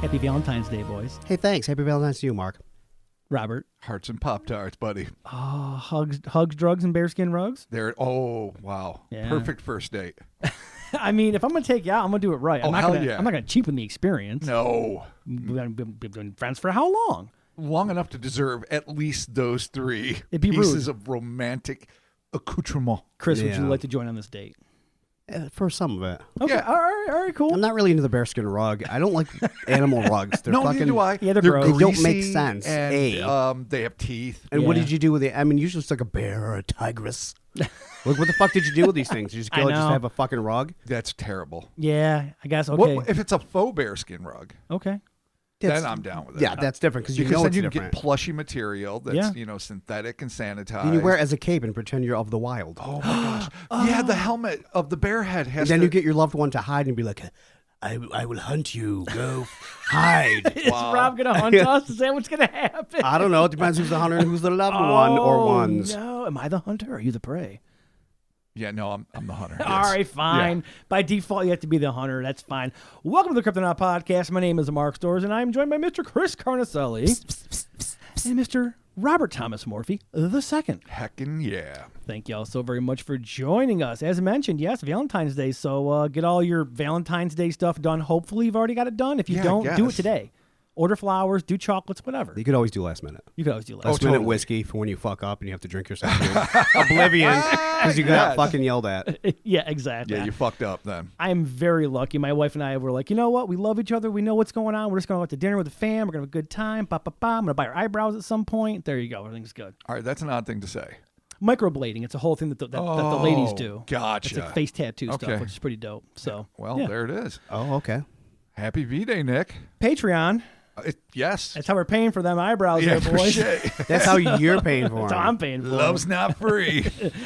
Happy Valentine's Day, boys. Hey, thanks. Happy Valentine's to you, Mark. Robert. Hearts and Pop-Tarts, buddy. Oh, hugs, drugs, and bearskin rugs? Oh, wow. Yeah. Perfect first date. I mean, if I'm going to take you out, I'm going to do it right. I'm not going to cheapen the experience. No. We've been friends for how long? Long enough to deserve at least those three pieces of romantic accoutrement. Chris, would you like to join on this date? For some of it. Okay, yeah. All right, cool. I'm not really into the bearskin rug. I don't like animal rugs. They're neither do I. Yeah, they're they don't make sense. And, they have teeth. And what did you do with it? I mean, usually it's like a bear or a tigress. Like, what the fuck did you do with these things? You just kill it just to have a fucking rug? That's terrible. Yeah, I guess. Okay. What if it's a faux bearskin rug? Okay. Then I'm down with it. Yeah, that's different because you know it's different. You can get plushy material that's synthetic and sanitized. And you wear it as a cape and pretend you're of the wild. Oh my gosh! Yeah, the helmet of the bear head has. And then you get your loved one to hide and be like, "I will hunt you. Go hide." Is Rob gonna hunt us? Is that what's gonna happen? I don't know. It depends who's the hunter and who's the loved one or ones. No, am I the hunter or are you the prey? Yeah, no, I'm the hunter. All right, fine. Yeah. By default, you have to be the hunter. That's fine. Welcome to the Cryptonaut podcast. My name is Mark Storrs, and I'm joined by Mr. Chris Carnicelli and Mr. Robert Thomas Morphy II. Heckin' yeah. Thank you all so very much for joining us. As mentioned, yes, Valentine's Day, so get all your Valentine's Day stuff done. Hopefully, you've already got it done. If you don't, do it today. Order flowers, do chocolates, whatever. You could always do last minute. Last minute whiskey for when you fuck up and you have to drink yourself oblivion because you got fucking yelled at. Yeah, exactly. Yeah, you fucked up then. I am very lucky. My wife and I were like, you know what? We love each other. We know what's going on. We're just going to go out to dinner with the fam. We're going to have a good time. I'm going to buy her eyebrows at some point. There you go. Everything's good. All right, that's an odd thing to say. Microblading. It's a whole thing that the ladies do. Gotcha. It's like face tattoo stuff, which is pretty dope. So, there it is. Oh, okay. Happy V-Day, Nick. Patreon. Yes. That's how we're paying for them eyebrows there, boys. That's how you're paying for them. That's how I'm paying for them. Love's not free.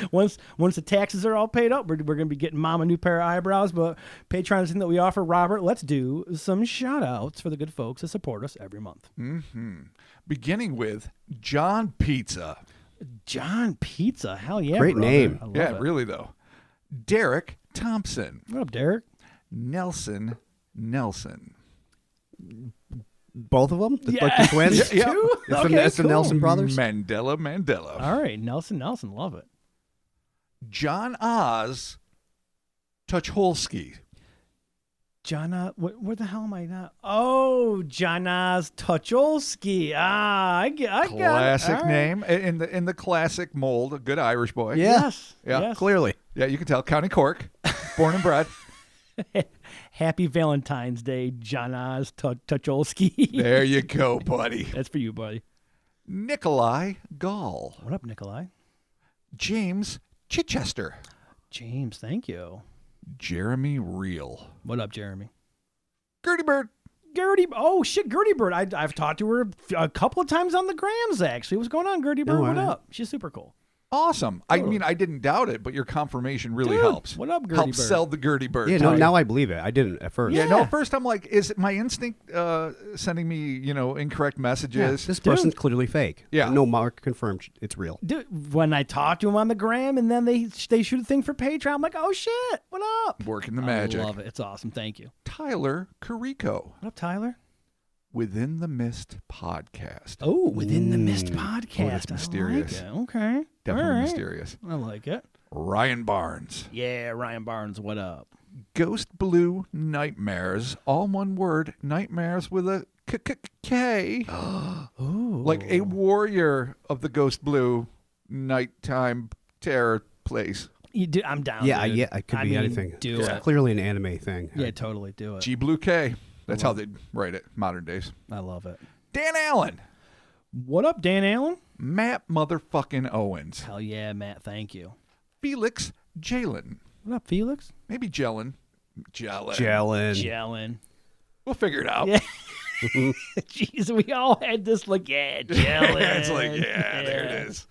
Once the taxes are all paid up, we're going to be getting Mom a new pair of eyebrows. But Patreon is something that we offer. Robert, let's do some shout-outs for the good folks that support us every month. Mm-hmm. Beginning with John Pizza. John Pizza. Hell yeah, Great brother. name. I love it. Really, though. Derek Thompson. What up, Derek? Nelson. Both of them? Like the twins? Yeah. It's the Nelson brothers? Mandela. All right, Nelson, love it. John Oz Tucholsky. Where the hell am I now? Oh, John Oz Tucholsky. I got it. Classic name in the classic mold. A good Irish boy. Yeah. Yes. Clearly. Yeah, you can tell. County Cork. Born and bred. Happy Valentine's Day, John Oz Tucholsky. There you go, buddy. That's for you, buddy. Nikolai Gall. What up, Nikolai? James Chichester. James, thank you. Jeremy Reel. What up, Jeremy? Gertie Bird. Oh, shit, Gertie Bird. I've talked to her a couple of times on the Grams, actually. What's going on, Gertie Bird? What up? She's super cool. Awesome. Totally. I mean, I didn't doubt it, but your confirmation really helps. What up, Gertie Helps Bird? sell the Gertie Bird. Yeah, now I believe it. I didn't at first. Yeah, no, at first I'm like, is it my instinct sending me, incorrect messages? Yeah, this person's clearly fake. Yeah. No, Mark confirmed it's real. Dude, when I talk to him on the Gram and then they shoot a thing for Patreon, I'm like, oh, shit, what up? Working the magic. I love it. It's awesome. Thank you. Tyler Carico. What up, Tyler? Within the Mist podcast. Oh, Within the Mist podcast. Oh, that's mysterious. I like it. Okay. Definitely mysterious. I like it. Ryan Barnes. Yeah, Ryan Barnes, what up? Ghost Blue Nightmares. All one word. Nightmares with a K. Ooh. Like a warrior of the Ghost Blue nighttime terror place. I'm down. Yeah, dude. it could be anything. It's clearly an anime thing. Yeah, totally. Do it. G Blue K. That's how they'd write it modern days. I love it. Dan Allen. What up, Dan Allen? Matt motherfucking Owens. Hell yeah, Matt. Thank you. Felix Jalen. What up, Felix? Maybe Jelen. Jelen. We'll figure it out. Yeah. Jeez, we all had this like, Jelen. It's like, there it is.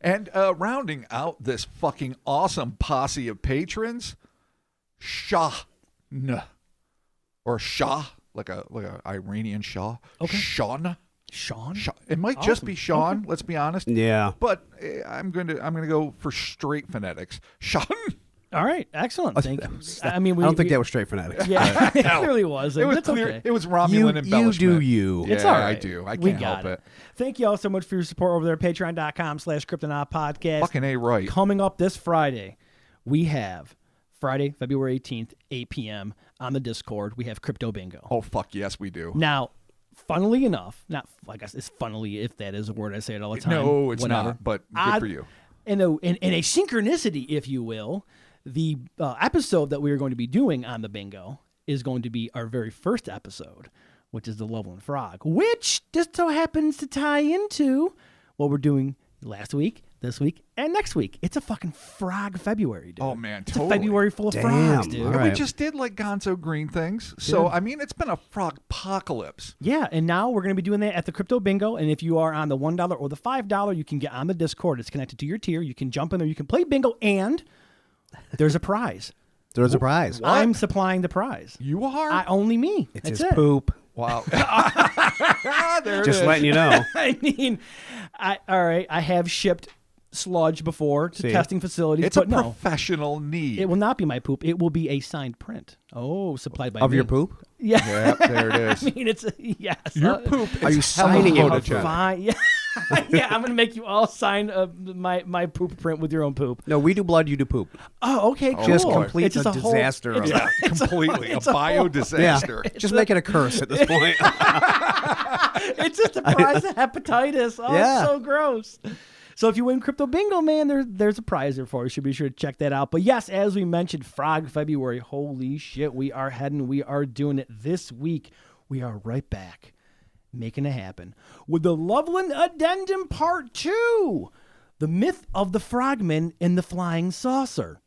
And rounding out this fucking awesome posse of patrons, Shah. Or Shah, like a Iranian Shah. Okay. Sean. It might Awesome. just be Sean. Okay. Let's be honest. Yeah. But I'm going to go for straight phonetics. Sean. All right, excellent. Thank you. I I don't think that was straight phonetics. Yeah, it clearly was. It was That's clear. okay. It was Romulan embellishment. You do you. Yeah, It's all right. I do. I We can't got help it. Thank you all so much for your support over there at patreon.com/Cryptonaut podcast. Fucking A right. Coming up this Friday, we have Friday, February 18th, 8 p.m. on the Discord. We have Crypto Bingo. Oh, fuck yes, we do. Now, funnily enough, I guess it's funnily if that is a word, I say it all the time. No, it's whatever. not, but good for you. In a synchronicity, if you will, the episode that we are going to be doing on the bingo is going to be our very first episode, which is the Loveland Frog, which just so happens to tie into what we're doing last week, this week, and next week. It's a fucking frog February, dude. Oh, man, It's totally. a February full of frogs, dude. all And right. we just did like Gonzo Green things. So, I mean, it's been a frog apocalypse. Yeah, and now we're going to be doing that at the Crypto Bingo. And if you are on the $1 or the $5, you can get on the Discord. It's connected to your tier. You can jump in there. You can play bingo, and there's a prize. There's a prize. What? I'm supplying the prize. You are? Only me. It's That's his it. poop. Wow. There it Just is. letting you know. I mean, all right. I have shipped sludge before to See? testing facilities, It's a but no, professional need. it will not be my poop. It will be a signed print. Oh, supplied by Of me. your poop? Yeah. Yep, there it is. I mean, it's yes. Your poop is Are you signing it? photogenic. Fine. Yeah. Yeah. I'm gonna make you all sign my poop print with your own poop. No, we do blood, you do poop. Oh, okay. Cool. Just boy. complete It's just a a whole- disaster. it's of- Yeah, completely. A it's a whole- bio disaster. Just make it a curse at this point. It's just a prize of hepatitis. Oh, Yeah. it's so gross. So if you win Crypto Bingo, man, there's a prize there for you. You should be sure to check that out. But yes, as we mentioned, Frog February. Holy shit, we are doing it this week. We are right back, making it happen with the Loveland Addendum Part 2, the myth of the frogman and the flying saucer.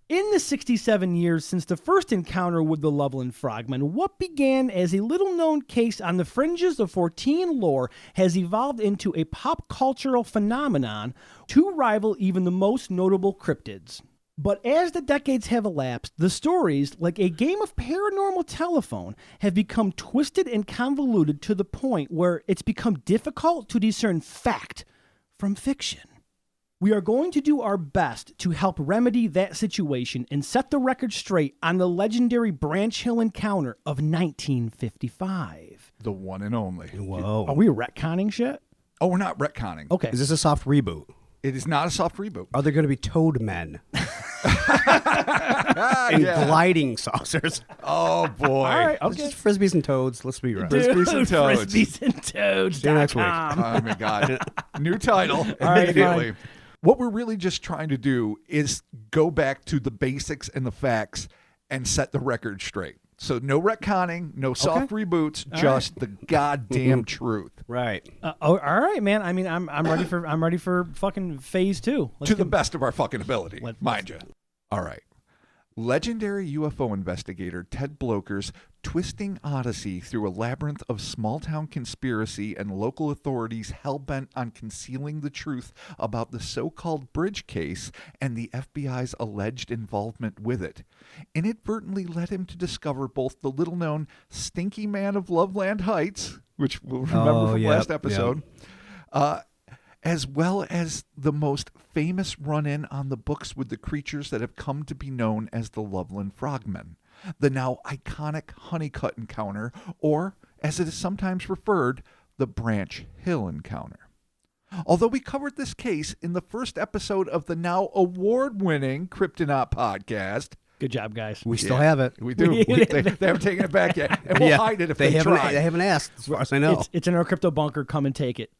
In the 67 years since the first encounter with the Loveland Frogmen, what began as a little-known case on the fringes of Fortean lore has evolved into a pop cultural phenomenon to rival even the most notable cryptids. But as the decades have elapsed, the stories, like a game of paranormal telephone, have become twisted and convoluted to the point where it's become difficult to discern fact from fiction. We are going to do our best to help remedy that situation and set the record straight on the legendary Branch Hill encounter of 1955. The one and only. Are Whoa. we retconning shit? Oh, we're not retconning. Okay. Is this a soft reboot? It is not a soft reboot. Are there going to be toad men Ah, and yeah. gliding saucers? Oh, boy. All right. It's Okay. just frisbees and toads. Let's be right. Frisbees and toads. Frisbees and toads. See you next week. Oh, my God. New title. right, Immediately. What we're really just trying to do is go back to the basics and the facts and set the record straight. So no retconning, no soft reboots, just the goddamn truth. Right. All right, man. I mean, I'm ready for fucking phase 2. To the best of our fucking ability, Let's- mind you. All right. Legendary UFO investigator Ted Bloker's twisting odyssey through a labyrinth of small-town conspiracy and local authorities hell-bent on concealing the truth about the so-called bridge case and the FBI's alleged involvement with it inadvertently led him to discover both the little-known Stinky Man of Loveland Heights, which we'll remember from last episode, as well as the most famous run-in on the books with the creatures that have come to be known as the Loveland Frogmen, the now iconic Honeycutt encounter, or, as it is sometimes referred, the Branch Hill encounter. Although we covered this case in the first episode of the now award-winning Cryptonaut podcast, Good job, guys. We still have it. we do. They haven't taken it back yet, and we'll hide it if they try. They haven't asked, as far as I know. It's in our crypto bunker. Come and take it.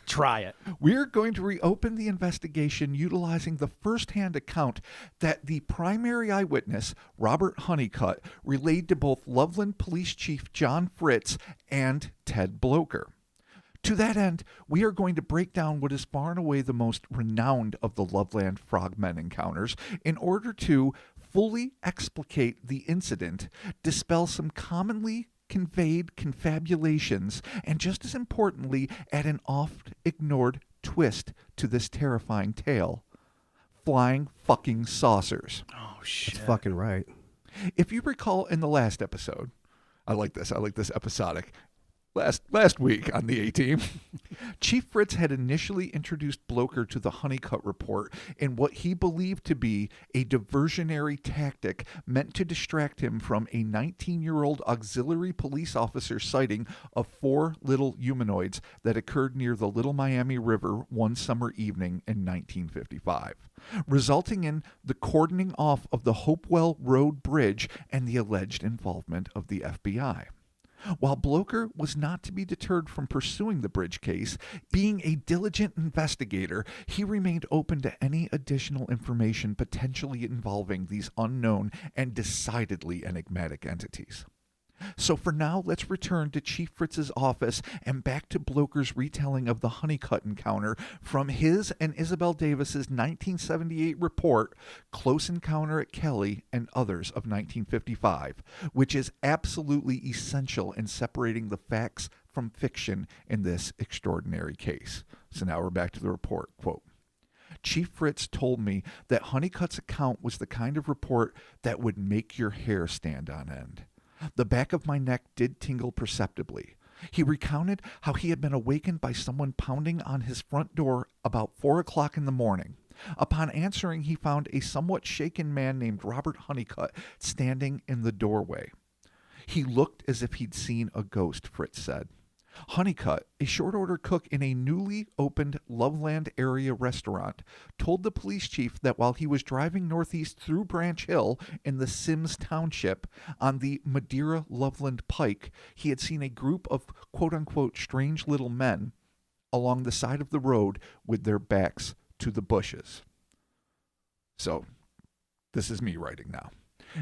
Try it. We're going to reopen the investigation utilizing the first-hand account that the primary eyewitness, Robert Honeycutt, relayed to both Loveland Police Chief John Fritz and Ted Bloker. To that end, we are going to break down what is far and away the most renowned of the Loveland Frogmen encounters in order to fully explicate the incident, dispel some commonly conveyed confabulations, and just as importantly, add an oft-ignored twist to this terrifying tale. Flying fucking saucers. Oh shit. That's fucking right. If you recall in the last episode, I like this episodic. last week on the A-Team, Chief Fritz had initially introduced Bloker to the Honeycutt report in what he believed to be a diversionary tactic meant to distract him from a 19-year-old auxiliary police officer sighting of 4 little humanoids that occurred near the Little Miami River one summer evening in 1955, resulting in the cordoning off of the Hopewell Road Bridge and the alleged involvement of the FBI. While Bloker was not to be deterred from pursuing the bridge case, being a diligent investigator, he remained open to any additional information potentially involving these unknown and decidedly enigmatic entities. So for now, let's return to Chief Fritz's office and back to Bloker's retelling of the Honeycutt encounter from his and Isabel Davis's 1978 report, Close Encounter at Kelly and Others of 1955, which is absolutely essential in separating the facts from fiction in this extraordinary case. So now we're back to the report. Quote, Chief Fritz told me that Honeycutt's account was the kind of report that would make your hair stand on end. The back of my neck did tingle perceptibly. He recounted how he had been awakened by someone pounding on his front door about 4 o'clock in the morning. Upon answering, he found a somewhat shaken man named Robert Honeycutt standing in the doorway. He looked as if he'd seen a ghost, Fritz said. Honeycutt, a short-order cook in a newly opened Loveland area restaurant, told the police chief that while he was driving northeast through Branch Hill in the Sims Township on the Madeira-Loveland Pike, he had seen a group of quote-unquote strange little men along the side of the road with their backs to the bushes. So, this is me writing now.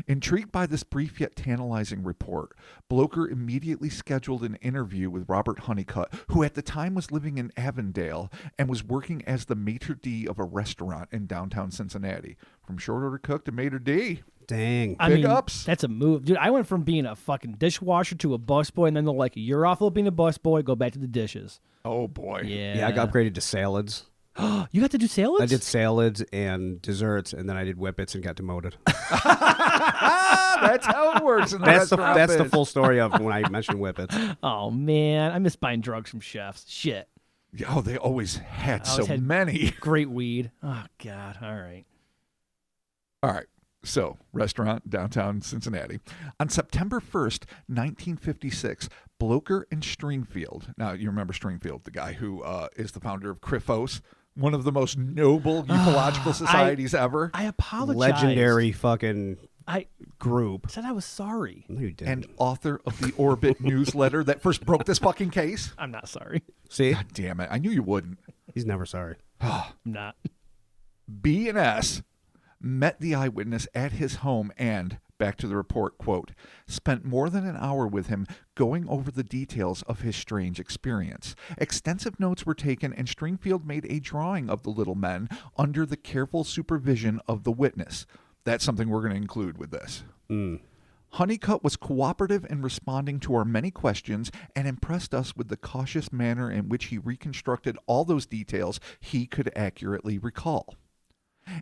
Intrigued by this brief yet tantalizing report, Bloker immediately scheduled an interview with Robert Honeycutt, who at the time was living in Avondale and was working as the maitre d' of a restaurant in downtown Cincinnati. From short order cook to maitre d'. Dang. Big ups. That's a move. Dude, I went from being a fucking dishwasher to a busboy, and then they're like, you're off of being a busboy, go back to the dishes. Oh, boy. Yeah, I got upgraded to salads. You got to do salads? I did salads and desserts, and then I did whippets and got demoted. That's how it works in the restaurant That's the biz. full story of when I mentioned whippets. Oh, man. I miss buying drugs from chefs. Shit. Oh, they always had many. Great weed. Oh, God. All right. All right. So, restaurant, downtown Cincinnati. On September 1st, 1956, Bloker and Stringfield. Now, you remember Stringfield, the guy who is the founder of Cryphos, one of the most noble ufological societies ever. I apologize. Legendary fucking group. Said I was sorry. No, you didn't. And author of the Orbit newsletter that first broke this fucking case. I'm not sorry. See? God damn it. I knew you wouldn't. He's never sorry. I'm not. B and S met the eyewitness at his home and, back to the report, quote, spent more than an hour with him going over the details of his strange experience. Extensive notes were taken, and Stringfield made a drawing of the little men under the careful supervision of the witness. That's something we're going to include with this. Honeycutt was cooperative in responding to our many questions and impressed us with the cautious manner in which he reconstructed all those details he could accurately recall.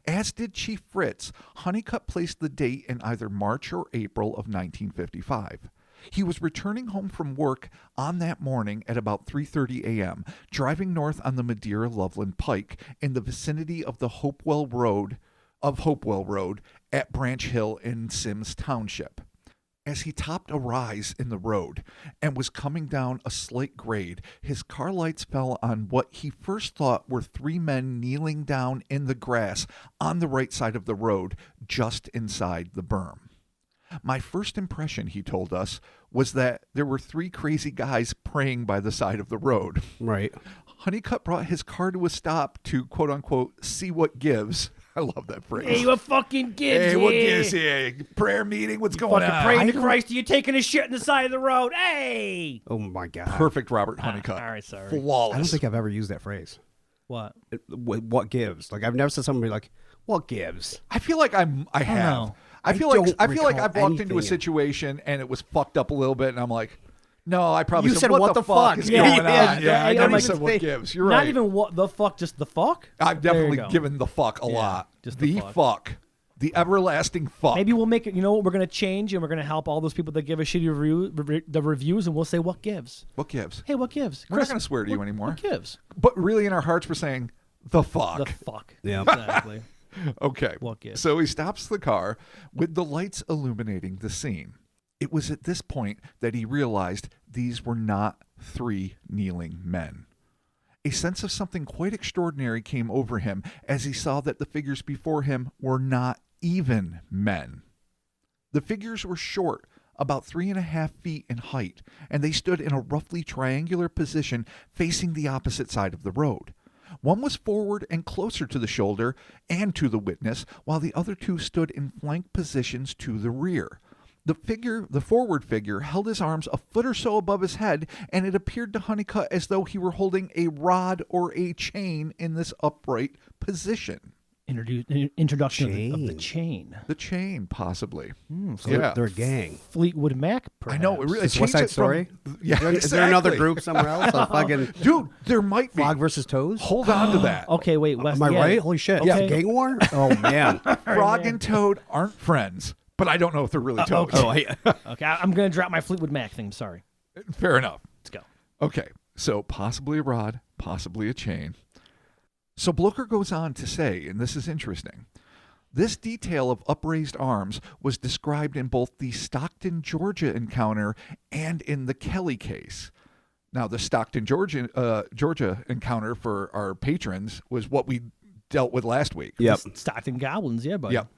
As did Chief Fritz, Honeycutt placed the date in either March or April of 1955. He was returning home from work on that morning at about 3:30 a.m., driving north on the Madeira-Loveland Pike in the vicinity of the Hopewell Road at Branch Hill in Sims Township. As he topped a rise in the road and was coming down a slight grade, his car lights fell on what he first thought were 3 men kneeling down in the grass on the right side of the road, just inside the berm. My first impression, he told us, was that there were 3 crazy guys praying by the side of the road. Right. Honeycutt brought his car to a stop to, quote-unquote, see what gives. I love that phrase. Hey, what fucking gives? Hey, what gives here? Prayer meeting? What's going on? Praying to Christ. Are you taking a shit on the side of the road? Hey! Oh, my God. Perfect Robert Honeycutt. All right, sorry. Flawless. I don't think I've ever used that phrase. What? What gives? Like, I've never said somebody like, what gives? I feel like I have. know. I feel like I've recall walked into a anything. situation and it was fucked up a little bit, and I'm like, no, I probably You said, what the fuck is Yeah, going yeah, on? yeah, Yeah, I I never don't said even what think- gives. You're Not right. even what the fuck, just the fuck? I've There you definitely go. given the fuck a lot. just the the fuck. The everlasting fuck. Maybe we'll make it. You know what? We're gonna change, and we're gonna help all those people that give us shitty the reviews, and we'll say what gives. What gives? Hey, what gives? We're not gonna swear to you anymore. What gives? But really, in our hearts, we're saying the fuck. The fuck. Yeah. Exactly. Okay. What gives? So he stops the car with the lights illuminating the scene. It was at this point that he realized these were not 3 kneeling men. A sense of something quite extraordinary came over him as he saw that the figures before him were not even men. The figures were short, about 3.5 feet in height, and they stood in a roughly triangular position facing the opposite side of the road. One was forward and closer to the shoulder and to the witness, while the other 2 stood in flank positions to the rear. The forward figure held his arms a foot or so above his head, and it appeared to Honeycutt as though he were holding a rod or a chain in this upright position. Introduction of the chain. The chain, possibly. So they're a gang. Fleetwood Mac, perhaps. I know. It really Is this West Side changed it Story? Yeah, Is there another group somewhere else? Fucking Dude, there might be. Frog versus Toes? Hold on to that. Okay, wait. West, Am I right? Holy shit. Okay. It's a gang war? Oh, man. Frog and Toad aren't friends, but I don't know if they're really toads. Okay. Okay, I'm going to drop my Fleetwood Mac thing. Sorry. Fair enough. Let's go. Okay, so possibly a rod, possibly a chain. So Blocher goes on to say, and this is interesting, this detail of upraised arms was described in both the Stockton, Georgia encounter and in the Kelly case. Now, the Stockton, Georgia encounter for our patrons was what we dealt with last week. Yep. Stockton Goblins, yeah, buddy. Yep.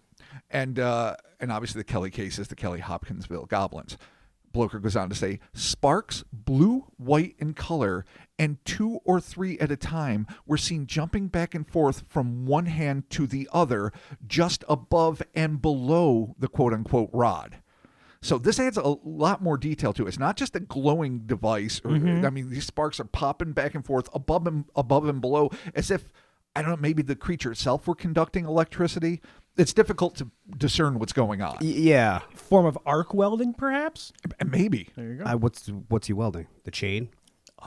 And obviously the Kelly case is the Kelly Hopkinsville Goblins. Blocher goes on to say, sparks, blue, white in color, and 2 or 3 at a time were seen jumping back and forth from one hand to the other, just above and below the quote-unquote rod. So this adds a lot more detail to it. It's not just a glowing device. Or, I mean, these sparks are popping back and forth above and below, as if, I don't know, maybe the creature itself were conducting electricity. It's difficult to discern what's going on. Yeah. Form of arc welding, perhaps? Maybe. There you go. What's he welding? The chain?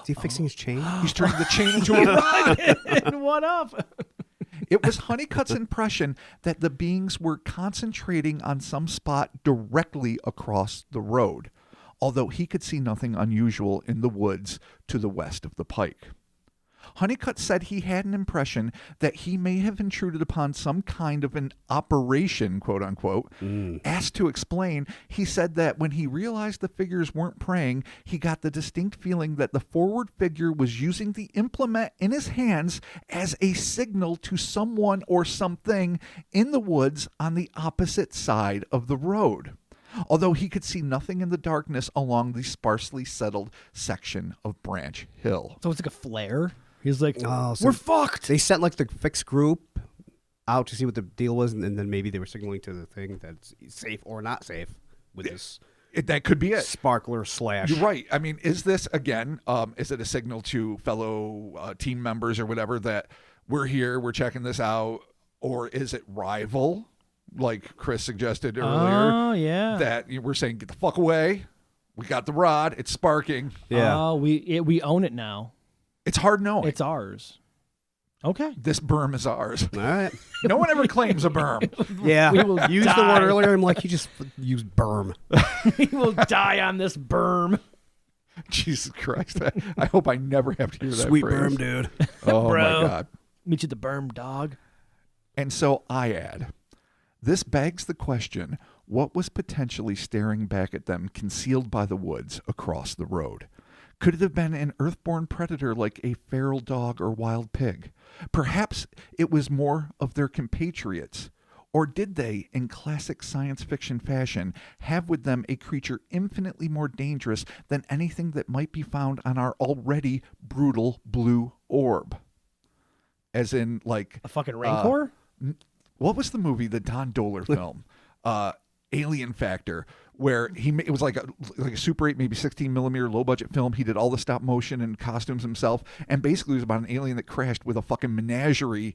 Is he fixing his chain? He's turning the chain into a rod. What up? It was Honeycutt's impression that the beings were concentrating on some spot directly across the road, although he could see nothing unusual in the woods to the west of the pike. Honeycutt said he had an impression that he may have intruded upon some kind of an operation, quote unquote. Asked to explain, he said that when he realized the figures weren't praying, he got the distinct feeling that the forward figure was using the implement in his hands as a signal to someone or something in the woods on the opposite side of the road, although he could see nothing in the darkness along the sparsely settled section of Branch Hill. So it's like a flare? He's like, Oh, so we're fucked. They sent like the fixed group out to see what the deal was, and then maybe they were signaling to the thing that's safe or not safe with this That could be it. sparkler slash. You're right. I mean, is this, again, is it a signal to fellow team members or whatever that we're here, we're checking this out, or is it rival, like Chris suggested earlier? Oh, yeah. That we're saying, get the fuck away. We got the rod. It's sparking. Yeah. Oh, we own it now. It's hard knowing. It's ours. Okay. This berm is ours. All right. No one ever claims a berm. Yeah. We will Use the die. word earlier. I'm like, you just used berm. We will die on this berm. Jesus Christ. I hope I never have to hear that Sweet phrase. berm, dude. Oh, Bro. my God. Meet you at the berm, dog. And so I add, this begs the question, what was potentially staring back at them concealed by the woods across the road? Could it have been an earthborn predator like a feral dog or wild pig? Perhaps it was more of their compatriots. Or did they, in classic science fiction fashion, have with them a creature infinitely more dangerous than anything that might be found on our already brutal blue orb? As in, like... A fucking rancor? What was the movie, the Don Dohler film? Alien Factor, where it was like a Super 8, maybe 16 millimeter low budget film. He did all the stop motion and costumes himself, and basically it was about an alien that crashed with a fucking menagerie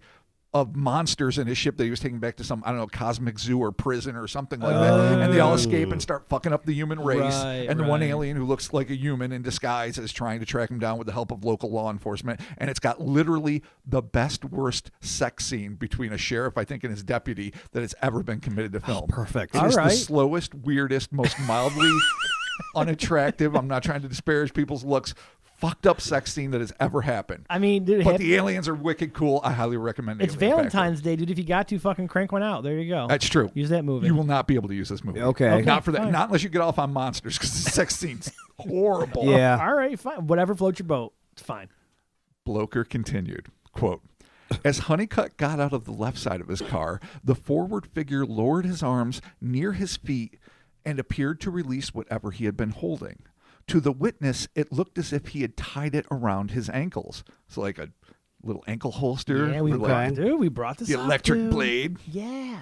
of monsters in his ship that he was taking back to some, I don't know, cosmic zoo or prison or something like that. And they all escape and start fucking up the human race. And the one alien who looks like a human in disguise is trying to track him down with the help of local law enforcement. And it's got literally the best, worst sex scene between a sheriff, I think, and his deputy that has ever been committed to film. Perfect. It is the slowest, weirdest, most mildly unattractive, I'm not trying to disparage people's looks, fucked up sex scene that has ever happened. I mean, dude, but the aliens are wicked cool. I highly recommend it. It's Valentine's Day, dude. If you got to, fucking crank one out. There you go. That's true. Use that movie. You will not be able to use this movie. Okay. Not for that. Fine. Not unless you get off on monsters, because the sex scene's horrible. Yeah. All right, fine. Whatever floats your boat. It's fine. Bloker continued, quote, as Honeycutt got out of the left side of his car, the forward figure lowered his arms near his feet and appeared to release whatever he had been holding. To the witness, it looked as if he had tied it around his ankles. So like a little ankle holster. Yeah, we brought this the up, electric dude. blade. Yeah.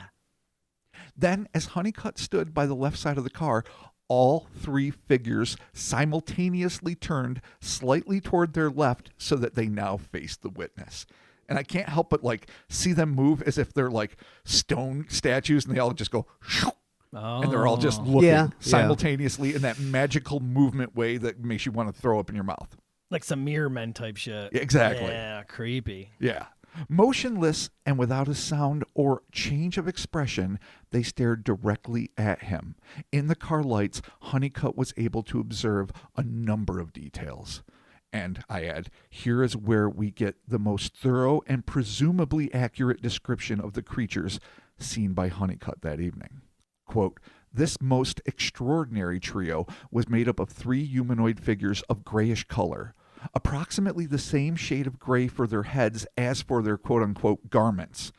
Then, as Honeycutt stood by the left side of the car, all three figures simultaneously turned slightly toward their left so that they now faced the witness. And I can't help but like see them move as if they're like stone statues, and they all just go shoo, and they're all just looking simultaneously in that magical movement way that makes you want to throw up in your mouth. Like some mirror men type shit. Exactly. Yeah, creepy. Yeah. Motionless and without a sound or change of expression, they stared directly at him. In the car lights, Honeycutt was able to observe a number of details. And I add, here is where we get the most thorough and presumably accurate description of the creatures seen by Honeycutt that evening. Quote, this most extraordinary trio was made up of three humanoid figures of grayish color, approximately the same shade of gray for their heads as for their quote-unquote garments.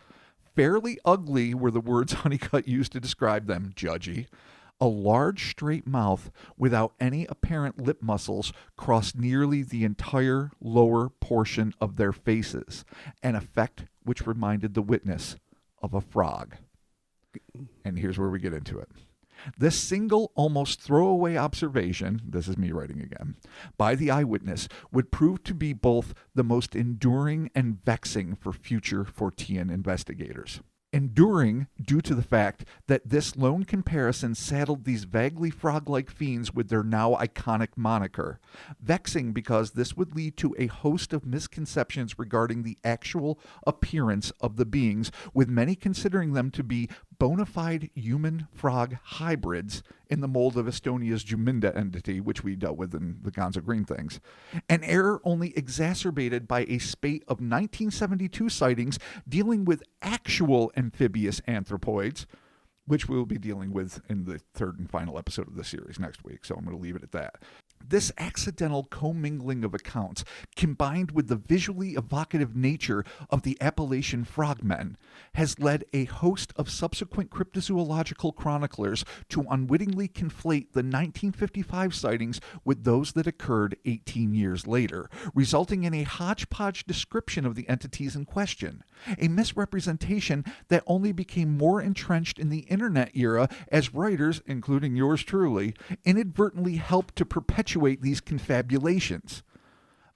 Fairly ugly were the words Honeycutt used to describe them, judgy. A large straight mouth without any apparent lip muscles crossed nearly the entire lower portion of their faces, an effect which reminded the witness of a frog. And here's where we get into it. This single, almost throwaway observation, this is me writing again, by the eyewitness would prove to be both the most enduring and vexing for future Fortean investigators. Enduring due to the fact that this lone comparison saddled these vaguely frog-like fiends with their now iconic moniker. Vexing because this would lead to a host of misconceptions regarding the actual appearance of the beings, with many considering them to be bona fide human-frog hybrids in the mold of Estonia's Juminda entity, which we dealt with in the Gonzo Green things. An error only exacerbated by a spate of 1972 sightings dealing with actual amphibious anthropoids, which we'll be dealing with in the third and final episode of the series next week, so I'm going to leave it at that. This accidental commingling of accounts, combined with the visually evocative nature of the Appalachian frogmen, has led a host of subsequent cryptozoological chroniclers to unwittingly conflate the 1955 sightings with those that occurred 18 years later, resulting in a hodgepodge description of the entities in question, a misrepresentation that only became more entrenched in the internet era as writers, including yours truly, inadvertently helped to perpetuate these confabulations.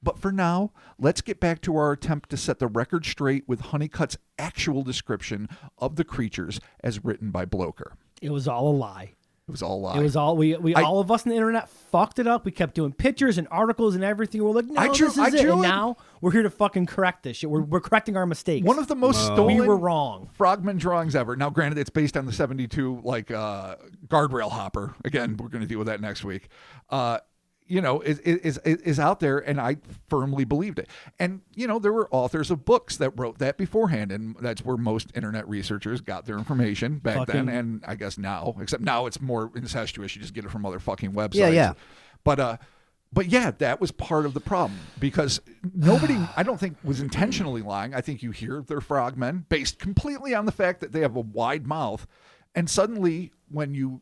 But for now, let's get back to our attempt to set the record straight with Honeycutt's actual description of the creatures as written by Bloker. It was all a lie. It was all a lie. It was all all of us on the internet fucked it up. We kept doing pictures and articles and everything. We're like, no, this is it. And now we're here to fucking correct this shit. We're correcting our mistakes. One of the most stolen we were wrong. frogman drawings ever. Now, granted, it's based on the 72 guardrail hopper. Again, we're going to deal with that next week. Is out there, and I firmly believed it. And, there were authors of books that wrote that beforehand, and that's where most internet researchers got their information back then, and I guess now, except now it's more incestuous. You just get it from other fucking websites. Yeah. But yeah, that was part of the problem, because nobody, I don't think, was intentionally lying. I think you hear they're frogmen based completely on the fact that they have a wide mouth, and suddenly when you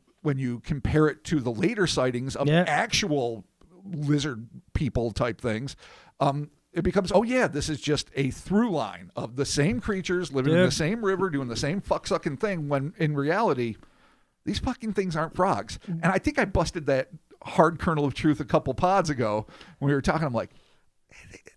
compare it to the later sightings of actual lizard people type things, it becomes, this is just a through line of the same creatures living in the same river doing the same fuck-sucking thing, when in reality these fucking things aren't frogs. And I think I busted that hard kernel of truth a couple pods ago when we were talking. I'm like,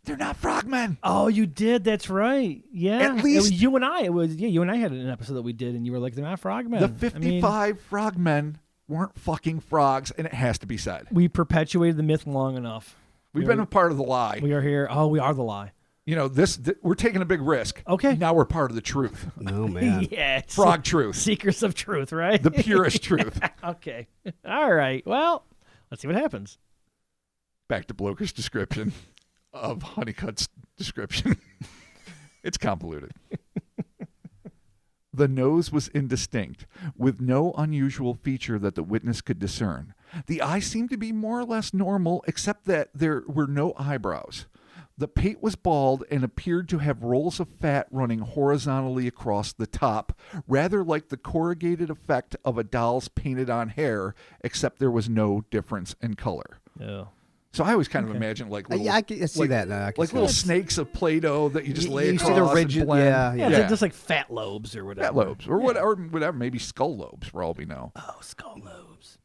They're not frogmen. Oh, you did. That's right. Yeah. At It least- was you and I. It was you and I had an episode that we did, and you were like, "They're not frogmen." The I mean, 55 frogmen weren't fucking frogs, and it has to be said. we perpetuated the myth long enough. We've been a part of the lie. We are here. Oh, we are the lie. You know, we're taking a big risk. Okay. Now we're part of the truth. Oh, man. Yeah. it's Frog truth. Secrets of truth, right? The purest truth. Okay. All right. Well, let's see what happens. Back to Bloker's description of Honeycutt's description. It's convoluted. The nose was indistinct, with no unusual feature that the witness could discern. The eyes seemed to be more or less normal, except that there were no eyebrows. The pate was bald and appeared to have rolls of fat running horizontally across the top, rather like the corrugated effect of a doll's painted-on hair, except there was no difference in color. Oh. So I always kind of imagine like little, Yeah, I can see like- that now. I can like see little that. snakes of Play-Doh that you just lay You across see the and rigid, blend. yeah, Yeah, yeah. just like fat lobes or whatever. Fat lobes or whatever, maybe skull lobes for all we know. Oh, skull lobes.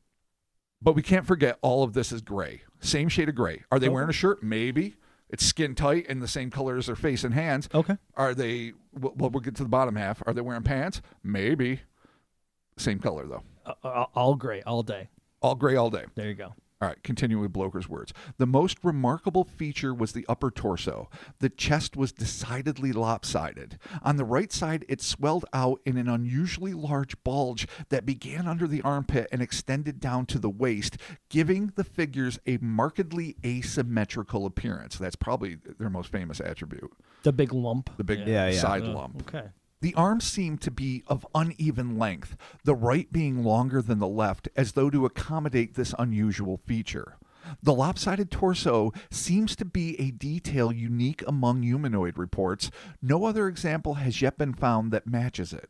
But we can't forget all of this is gray. Same shade of gray. Are they Okay. wearing a shirt? Maybe. It's skin tight and the same color as their face and hands. Okay. Are they, well, we'll get to the bottom half. Are they wearing pants? Maybe. Same color, though. All gray, all day. All gray all day. There you go. All right, continuing with Bloker's words. The most remarkable feature was the upper torso. The chest was decidedly lopsided. On the right side, it swelled out in an unusually large bulge that began under the armpit and extended down to the waist, giving the figures a markedly asymmetrical appearance. That's probably their most famous attribute, The big lump. the big Yeah, yeah. side Oh, lump. Okay. The arms seemed to be of uneven length, the right being longer than the left, as though to accommodate this unusual feature. The lopsided torso seems to be a detail unique among humanoid reports. No other example has yet been found that matches it.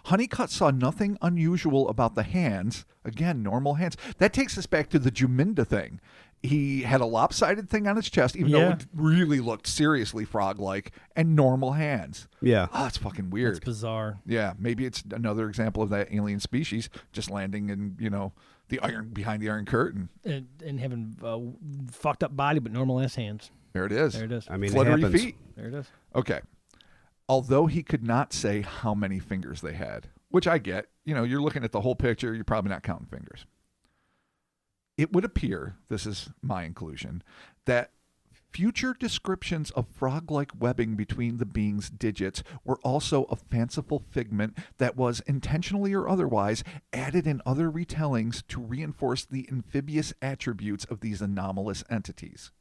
Honeycutt saw nothing unusual about the hands. Again, normal hands. That takes us back to the Juminda thing. He had a lopsided thing on his chest, even though it really looked seriously frog-like, and normal hands. Yeah. Oh, it's fucking weird. It's bizarre. Yeah, maybe it's another example of that alien species just landing in, the iron behind the Iron Curtain. And having fucked up body, but normal ass hands. There it is. There it is. I mean, it Fluttery happens. feet. There it is. Okay. Although he could not say how many fingers they had, which I get. You're looking at the whole picture. You're probably not counting fingers. It would appear, this is my inclusion, that future descriptions of frog-like webbing between the being's digits were also a fanciful figment that was, intentionally or otherwise, added in other retellings to reinforce the amphibious attributes of these anomalous entities.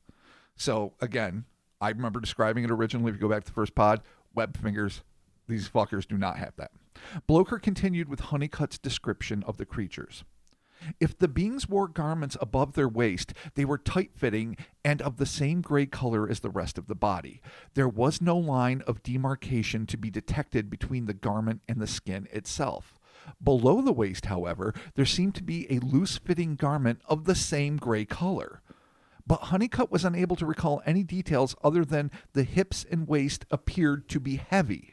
So, again, I remember describing it originally, if you go back to the first pod, web fingers. These fuckers do not have that. Bloker continued with Honeycutt's description of the creatures. If the beings wore garments above their waist, they were tight-fitting and of the same gray color as the rest of the body. There was no line of demarcation to be detected between the garment and the skin itself. Below the waist, however, there seemed to be a loose-fitting garment of the same gray color. But Honeycutt was unable to recall any details other than the hips and waist appeared to be heavy.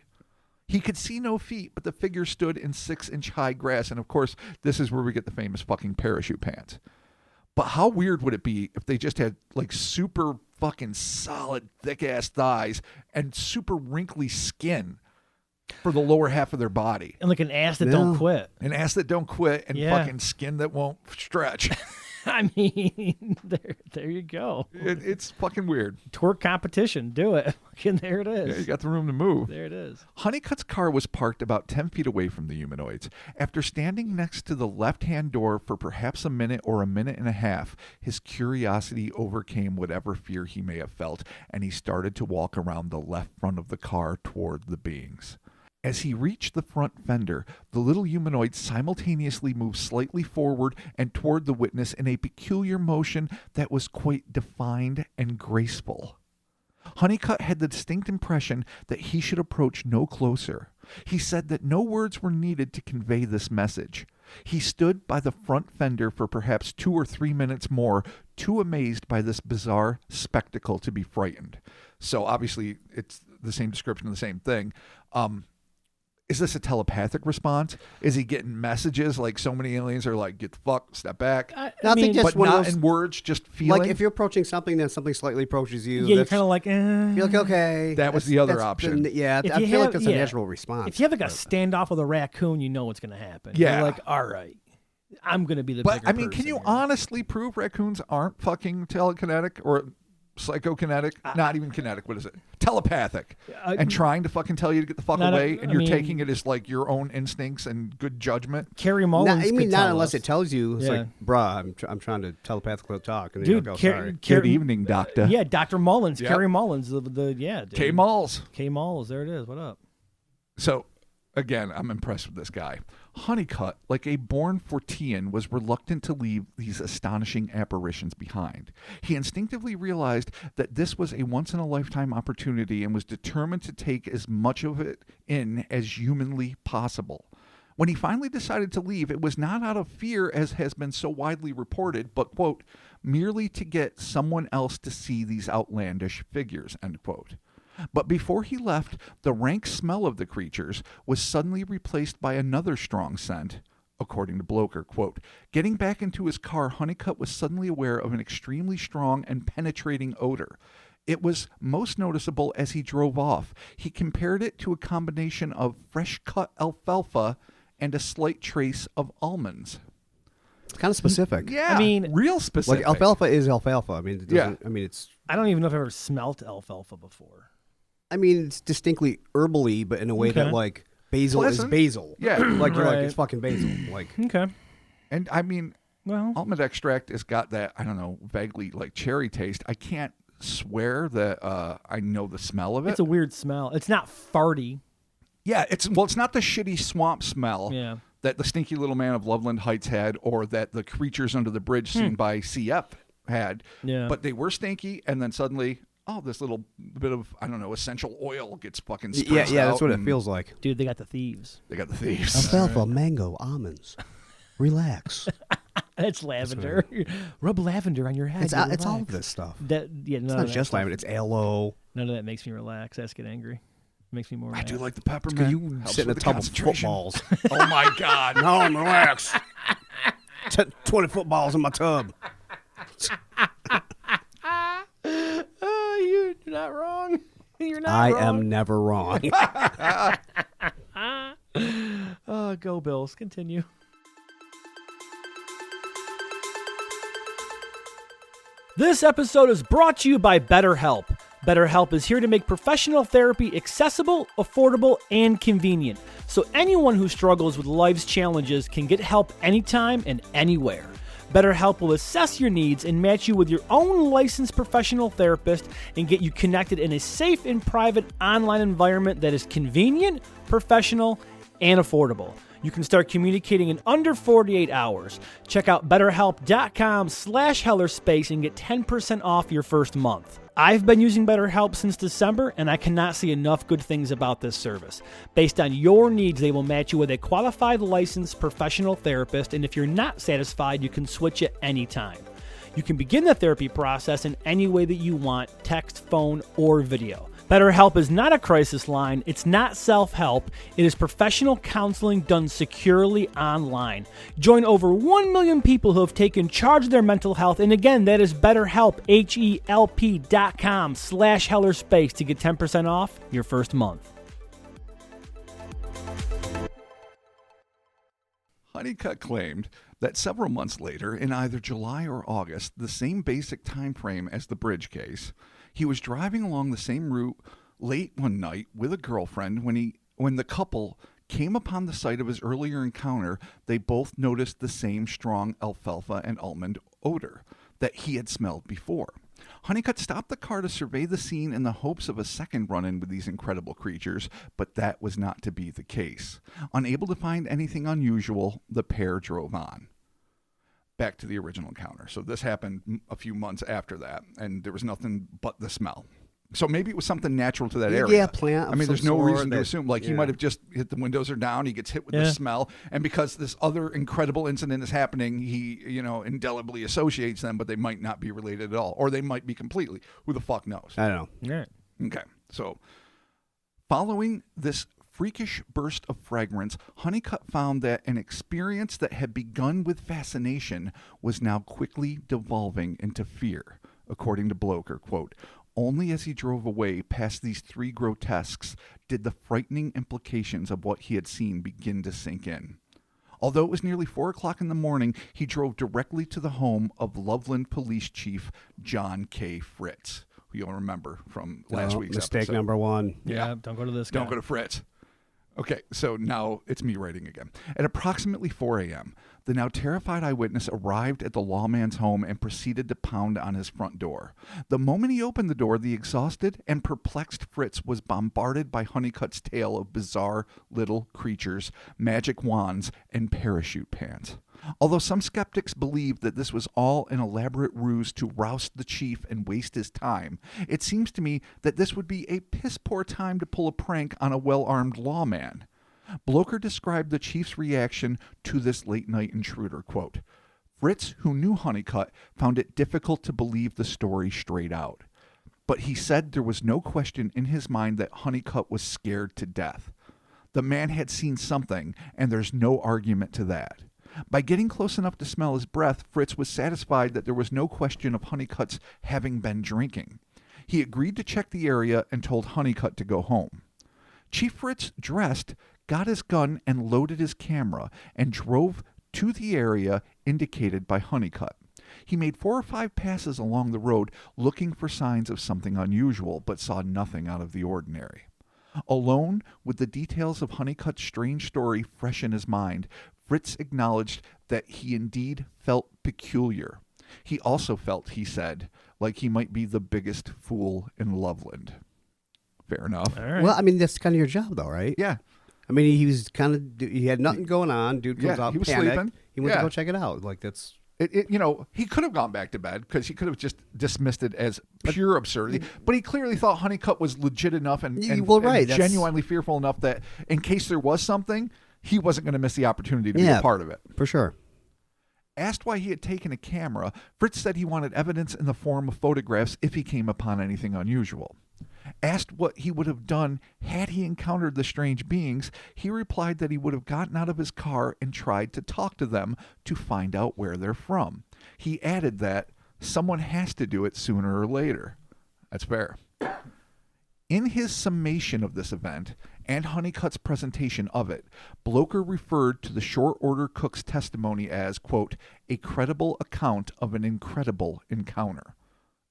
He could see no feet, but the figure stood in 6-inch high grass. And of course, this is where we get the famous fucking parachute pants. But how weird would it be if they just had like super fucking solid, thick ass thighs and super wrinkly skin for the lower half of their body? And like an ass that don't quit. An ass that don't quit and Yeah. fucking skin that won't stretch. I mean, there you go. It's fucking weird. Twerk competition. Do it. Fucking there it is. Yeah, you got the room to move. There it is. Honeycutt's car was parked about 10 feet away from the humanoids. After standing next to the left-hand door for perhaps a minute or a minute and a half, his curiosity overcame whatever fear he may have felt, and he started to walk around the left front of the car toward the beings. As he reached the front fender, the little humanoid simultaneously moved slightly forward and toward the witness in a peculiar motion that was quite defined and graceful. Honeycutt had the distinct impression that he should approach no closer. He said that no words were needed to convey this message. He stood by the front fender for perhaps 2 or 3 minutes more, too amazed by this bizarre spectacle to be frightened. So obviously it's the same description of the same thing. Is this a telepathic response? Is he getting messages like so many aliens are like, get the fuck, step back? I think that's but one of not those, in words, just feeling. like if you're approaching something, then something slightly approaches you. Yeah, you're kind of like, You're like, okay. That was the other option. I feel like that's a natural response. If you have like a standoff with a raccoon, you know what's going to happen. Yeah. You're like, all right, I'm going to be the But bigger I mean, can person you here. honestly prove raccoons aren't fucking telekinetic or psychokinetic? Not even kinetic. What is it? Telepathic. And trying to fucking tell you to get the fuck away, and you're taking it as like your own instincts and good judgment. Carrie Mullins could not tell unless us. it tells you. It's Yeah. like, bruh, I'm trying to telepathically talk. And then Dude, you're like, oh, sorry. Good evening, doctor. Yeah, Dr. Mullins, Yep. Carrie Mullins, dude. K. Malls. K. Malls, there it is. What up? So, again, I'm impressed with this guy. Honeycutt, like a born Fortean, was reluctant to leave these astonishing apparitions behind. He instinctively realized that this was a once-in-a-lifetime opportunity and was determined to take as much of it in as humanly possible. When he finally decided to leave, it was not out of fear, as has been so widely reported, but, quote, merely to get someone else to see these outlandish figures, end quote. But before he left, the rank smell of the creatures was suddenly replaced by another strong scent. According to Bloker, quote, getting back into his car, Honeycutt was suddenly aware of an extremely strong and penetrating odor. It was most noticeable as he drove off. He compared it to a combination of fresh-cut alfalfa and a slight trace of almonds. It's kind of specific. Yeah, I mean, real specific. Like alfalfa is alfalfa. I mean, it doesn't, I mean, it's. I don't even know if I've ever smelt alfalfa before. I mean, it's distinctly herbally, but in a way that like basil Pleasant. is basil. Yeah. like you're like Right. it's fucking basil. Like Okay. And I mean, Well, almond extract has got that, I don't know, vaguely like cherry taste. I can't swear that I know the smell of it. it's a weird smell. It's not farty. Yeah, it's not the shitty swamp smell Yeah. that the stinky little man of Loveland Heights had, or that the creatures under the bridge seen by CF had. Yeah. But they were stinky, and then suddenly, this little bit of, I don't know, essential oil gets fucking spritzed yeah, that's out, what it and feels like. Dude, they got the thieves. They got the thieves. Alfalfa, mango, almonds. Relax. It's lavender. Rub lavender on your head. It's you'll all of relax. this stuff. None It's of not that just stuff- lavender. It's aloe. None of that makes me relax. That's get angry. Makes me more. I do mad. like the peppermint. Because you Helps sit in a with the tub of concentration. footballs. Oh my God. No, relax. 20 footballs in my tub. You're not wrong. You're not I wrong. am never wrong. Go Bills. Continue. This episode is brought to you by BetterHelp. BetterHelp is here to make professional therapy accessible, affordable, and convenient, so anyone who struggles with life's challenges can get help anytime and anywhere. BetterHelp will assess your needs and match you with your own licensed professional therapist and get you connected in a safe and private online environment that is convenient, professional, and affordable. You can start communicating in under 48 hours. Check out BetterHelp.com/HellerSpace and get 10% off your first month. I've been using BetterHelp since December, and I cannot see enough good things about this service. Based on your needs, they will match you with a qualified, licensed professional therapist, and if you're not satisfied, you can switch at any time. You can begin the therapy process in any way that you want, text, phone, or video. BetterHelp is not a crisis line. It's not self-help. It is professional counseling done securely online. Join over 1 million people who have taken charge of their mental health. And again, that is BetterHelp, HELP.com/HellerSpace to get 10% off your first month. Honeycutt claimed that several months later, in either July or August, the same basic time frame as the bridge case, he was driving along the same route late one night with a girlfriend. When the couple came upon the site of his earlier encounter, they both noticed the same strong alfalfa and almond odor that he had smelled before. Honeycutt stopped the car to survey the scene in the hopes of a second run-in with these incredible creatures, but that was not to be the case. Unable to find anything unusual, the pair drove on. Back to the original encounter. So this happened a few months after that, and there was nothing but the smell. So maybe it was something natural to that area. Yeah, plant of I mean, there's some no sort reason to that- assume. Like, he yeah. might have just hit the windows are down, he gets hit with the Yeah. smell, and because this other incredible incident is happening, he, indelibly associates them, but they might not be related at all. Or they might be completely. Who the fuck knows? I don't know. Yeah. Okay. So, following this freakish burst of fragrance, Honeycutt found that an experience that had begun with fascination was now quickly devolving into fear. According to Bloker, quote, only as he drove away past these three grotesques did the frightening implications of what he had seen begin to sink in. Although it was nearly 4 o'clock in the morning, he drove directly to the home of Loveland Police Chief John K. Fritz, who you'll remember from last week's mistake episode. number one. Yeah, don't go to this guy. Don't go to Fritz. Okay, so now it's me writing again. At approximately 4 a.m., the now terrified eyewitness arrived at the lawman's home and proceeded to pound on his front door. The moment he opened the door, the exhausted and perplexed Fritz was bombarded by Honeycutt's tale of bizarre little creatures, magic wands, and parachute pants. Although some skeptics believed that this was all an elaborate ruse to roust the chief and waste his time, it seems to me that this would be a piss-poor time to pull a prank on a well-armed lawman. Bloker described the chief's reaction to this late-night intruder, quote, Fritz, who knew Honeycutt, found it difficult to believe the story straight out. But he said there was no question in his mind that Honeycutt was scared to death. The man had seen something, and there's no argument to that. By getting close enough to smell his breath, Fritz was satisfied that there was no question of Honeycutt's having been drinking. He agreed to check the area and told Honeycutt to go home. Chief Fritz dressed, got his gun, and loaded his camera, and drove to the area indicated by Honeycutt. He made 4 or 5 passes along the road looking for signs of something unusual, but saw nothing out of the ordinary. Alone, with the details of Honeycutt's strange story fresh in his mind, Fritz acknowledged that he indeed felt peculiar. He also felt, he said, like he might be the biggest fool in Loveland. Fair enough. All right. Well, I mean, that's kind of your job, though, right? Yeah. I mean, he was kind of, he had nothing going on. Dude comes Yeah, out, he was panicked. sleeping. He went to Yeah. go check it out. Like, that's... He could have gone back to bed because he could have just dismissed it as pure absurdity. But he clearly thought Honeycutt was legit enough and right, that's- genuinely fearful enough that in case there was something, he wasn't going to miss the opportunity to be a part of it. For sure. Asked why he had taken a camera, Fritz said he wanted evidence in the form of photographs if he came upon anything unusual. Asked what he would have done had he encountered the strange beings, he replied that he would have gotten out of his car and tried to talk to them to find out where they're from. He added that someone has to do it sooner or later. That's fair. In his summation of this event and Honeycutt's presentation of it, Bloker referred to the short order cook's testimony as, quote, a credible account of an incredible encounter,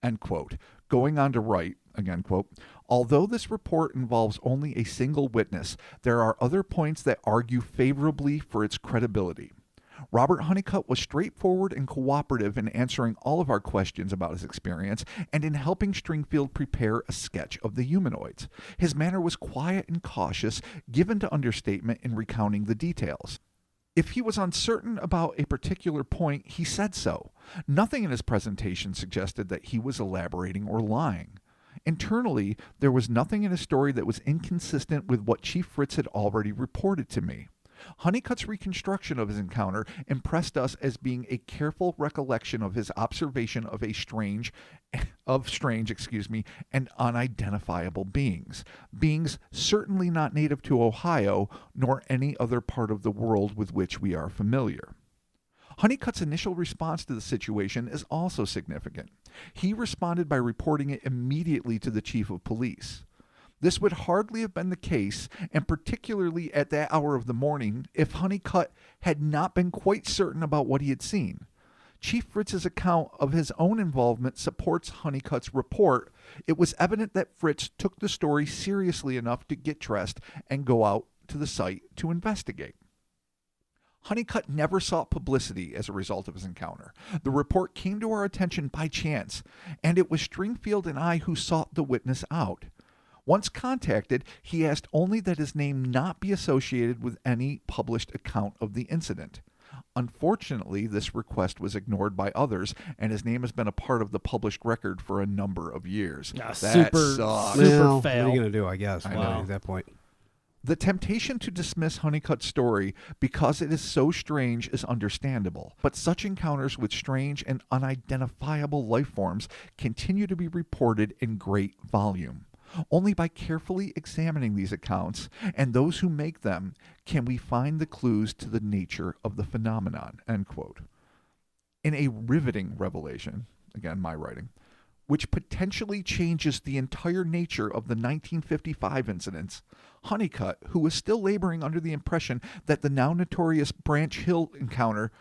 end quote, going on to write, again, quote, although this report involves only a single witness, there are other points that argue favorably for its credibility. Robert Honeycutt was straightforward and cooperative in answering all of our questions about his experience and in helping Stringfield prepare a sketch of the humanoids. His manner was quiet and cautious, given to understatement in recounting the details. If he was uncertain about a particular point, he said so. Nothing in his presentation suggested that he was elaborating or lying. Internally, there was nothing in his story that was inconsistent with what Chief Fritz had already reported to me. Honeycutt's reconstruction of his encounter impressed us as being a careful recollection of his observation of strange, and unidentifiable beings. Beings certainly not native to Ohio, nor any other part of the world with which we are familiar. Honeycutt's initial response to the situation is also significant. He responded by reporting it immediately to the chief of police. This would hardly have been the case, and particularly at that hour of the morning, if Honeycutt had not been quite certain about what he had seen. Chief Fritz's account of his own involvement supports Honeycutt's report. It was evident that Fritz took the story seriously enough to get dressed and go out to the site to investigate. Honeycutt never sought publicity as a result of his encounter. The report came to our attention by chance, and it was Stringfield and I who sought the witness out. Once contacted, he asked only that his name not be associated with any published account of the incident. Unfortunately, this request was ignored by others, and his name has been a part of the published record for a number of years. Ah, That super sucks. fail. What are you going to do, I guess, know. at that point? The temptation to dismiss Honeycutt's story because it is so strange is understandable, but such encounters with strange and unidentifiable life forms continue to be reported in great volume. Only by carefully examining these accounts and those who make them can we find the clues to the nature of the phenomenon, end quote. In a riveting revelation, again, my writing, which potentially changes the entire nature of the 1955 incidents, Honeycutt, who was still laboring under the impression that the now notorious Branch Hill encounter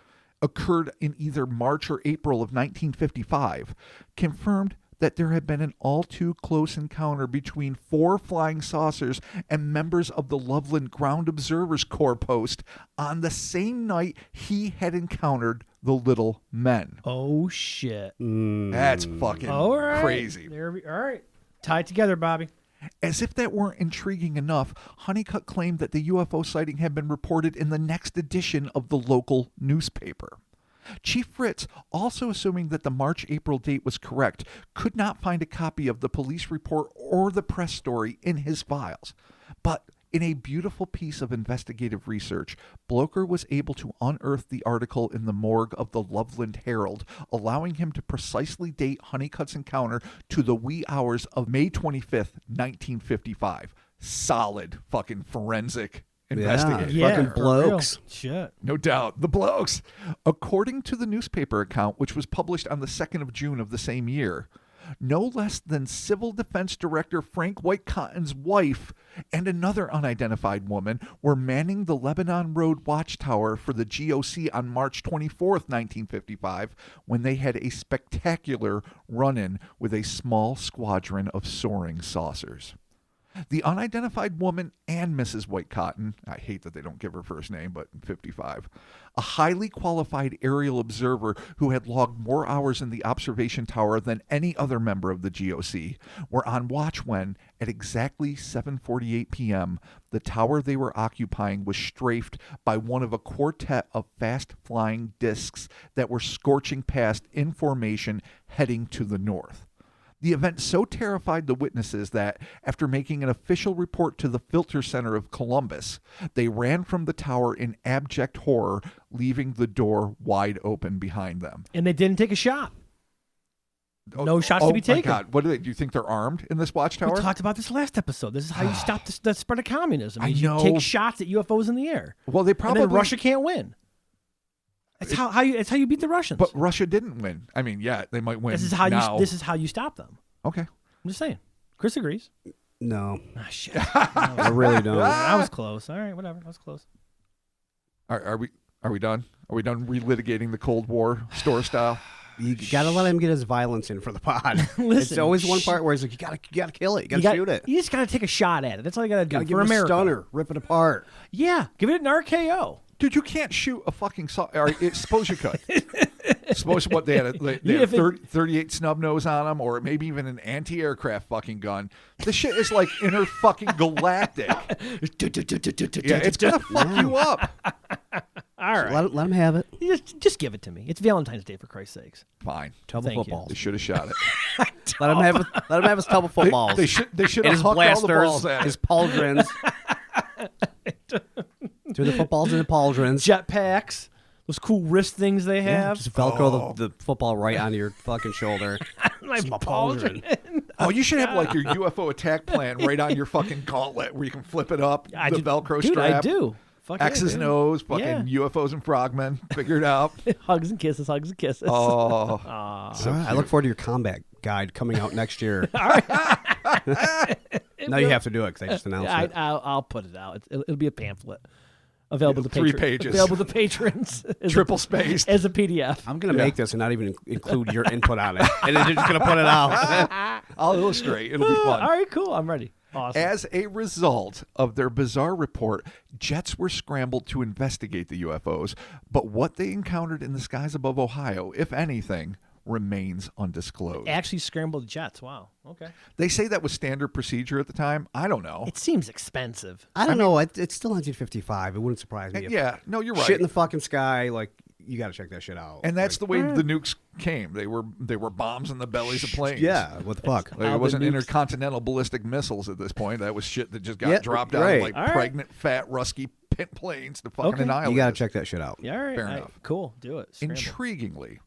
occurred in either March or April of 1955, confirmed that there had been an all too close encounter between 4 flying saucers and members of the Loveland Ground Observers Corps post on the same night he had encountered the little men. Oh, shit. That's fucking crazy. All right. Tie it together, Bobby. As if that weren't intriguing enough, Honeycutt claimed that the UFO sighting had been reported in the next edition of the local newspaper. Chief Fritz, also assuming that the March-April date was correct, could not find a copy of the police report or the press story in his files. But in a beautiful piece of investigative research, Blocher was able to unearth the article in the morgue of the Loveland Herald, allowing him to precisely date Honeycutt's encounter to the wee hours of May 25th, 1955. Solid fucking forensic investigation. Yeah, fucking blokes. Shit. No doubt. The blokes. According to the newspaper account, which was published on the 2nd of June of the same year, no less than Civil Defense Director Frank Whitecotton's wife and another unidentified woman were manning the Lebanon Road watchtower for the GOC on March 24th, 1955, when they had a spectacular run-in with a small squadron of soaring saucers. The unidentified woman and Mrs. Whitecotton, I hate that they don't give her first name, but 55, a highly qualified aerial observer who had logged more hours in the observation tower than any other member of the GOC, were on watch when, at exactly 7:48 p.m., the tower they were occupying was strafed by one of a quartet of fast-flying discs that were scorching past in formation heading to the north. The event so terrified the witnesses that, after making an official report to the Filter Center of Columbus, they ran from the tower in abject horror, leaving the door wide open behind them. And they didn't take a shot. No shots to be taken. Oh, my God. What do you think they're armed in this watchtower? We talked about this last episode. This is how you stop the spread of communism. I You know. take shots at UFOs in the air. Well, they probably... And then Russia can't win. It's how you beat the Russians. But Russia didn't win. I mean, yeah, they might win this is how now. this is how you stop them. Okay. I'm just saying. Chris agrees. No, Ah, shit. I really don't. I was close. All right, whatever. I was close. Are we done? Are we done relitigating the Cold War store style? You gotta let him get his violence in for the pod. Listen, it's always one part where he's like, you gotta kill it. You gotta shoot it. You just gotta take a shot at it. That's all you gotta do Gotta give for it a America. stunner, rip it apart. Yeah, give it an RKO. Dude, you can't shoot a fucking suppose you could. Suppose what they had, they Yeah, had 38 snub nose on them, or maybe even an anti-aircraft fucking gun. This shit is like inner fucking galactic. Yeah, it's gonna fuck you up. All right, Let him have it. just give it to me. It's Valentine's Day, for Christ's sakes. Fine. Tubble Thank you. footballs. They should have shot it. Let him have his tubble footballs. They should and have his hucked all the balls blasters, at his it. pauldrons. Through the footballs and the pauldrons. Jetpacks, those cool wrist things they have. Just Velcro the football right onto your fucking shoulder. My It's my pauldron. Oh, you should have like your UFO attack plan right on your fucking gauntlet where you can flip it up, I the do- Velcro dude, strap. I do. Fuck X's yeah, and O's, fucking Yeah. UFOs and frogmen. Figure it out. Hugs and kisses, hugs and kisses. Oh, All right, I look forward to your combat guide coming out next year. Now you have to do it because I just announced it. I'll put it out. It'll be a pamphlet available to 3 pages. Available to patrons. as triple a, spaced. as a PDF. I'm going to make this and not even include your input on it. And then you're just going to put it out. I'll illustrate. It'll be fun. All right, cool. I'm ready. Awesome. As a result of their bizarre report, jets were scrambled to investigate the UFOs, but what they encountered in the skies above Ohio, if anything, remains undisclosed. Actually scrambled jets. Wow. Okay. They say that was standard procedure at the time. I don't know. It seems expensive. I don't know. It's still 1955. It wouldn't surprise me. If Yeah, no, you're right. Shit in the fucking sky, like, you got to check that shit out. And that's the way the nukes came. They were bombs in the bellies of planes. Yeah, what the fuck? Like, How it the wasn't nukes- intercontinental ballistic missiles at this point. That was shit that just got Yeah, dropped out right. of like All right. pregnant, fat, rusky planes to fucking Okay. annihilate. You got to us. check that shit out. Yeah, all right. Fair enough. Cool. Do it. Scramble. Intriguingly,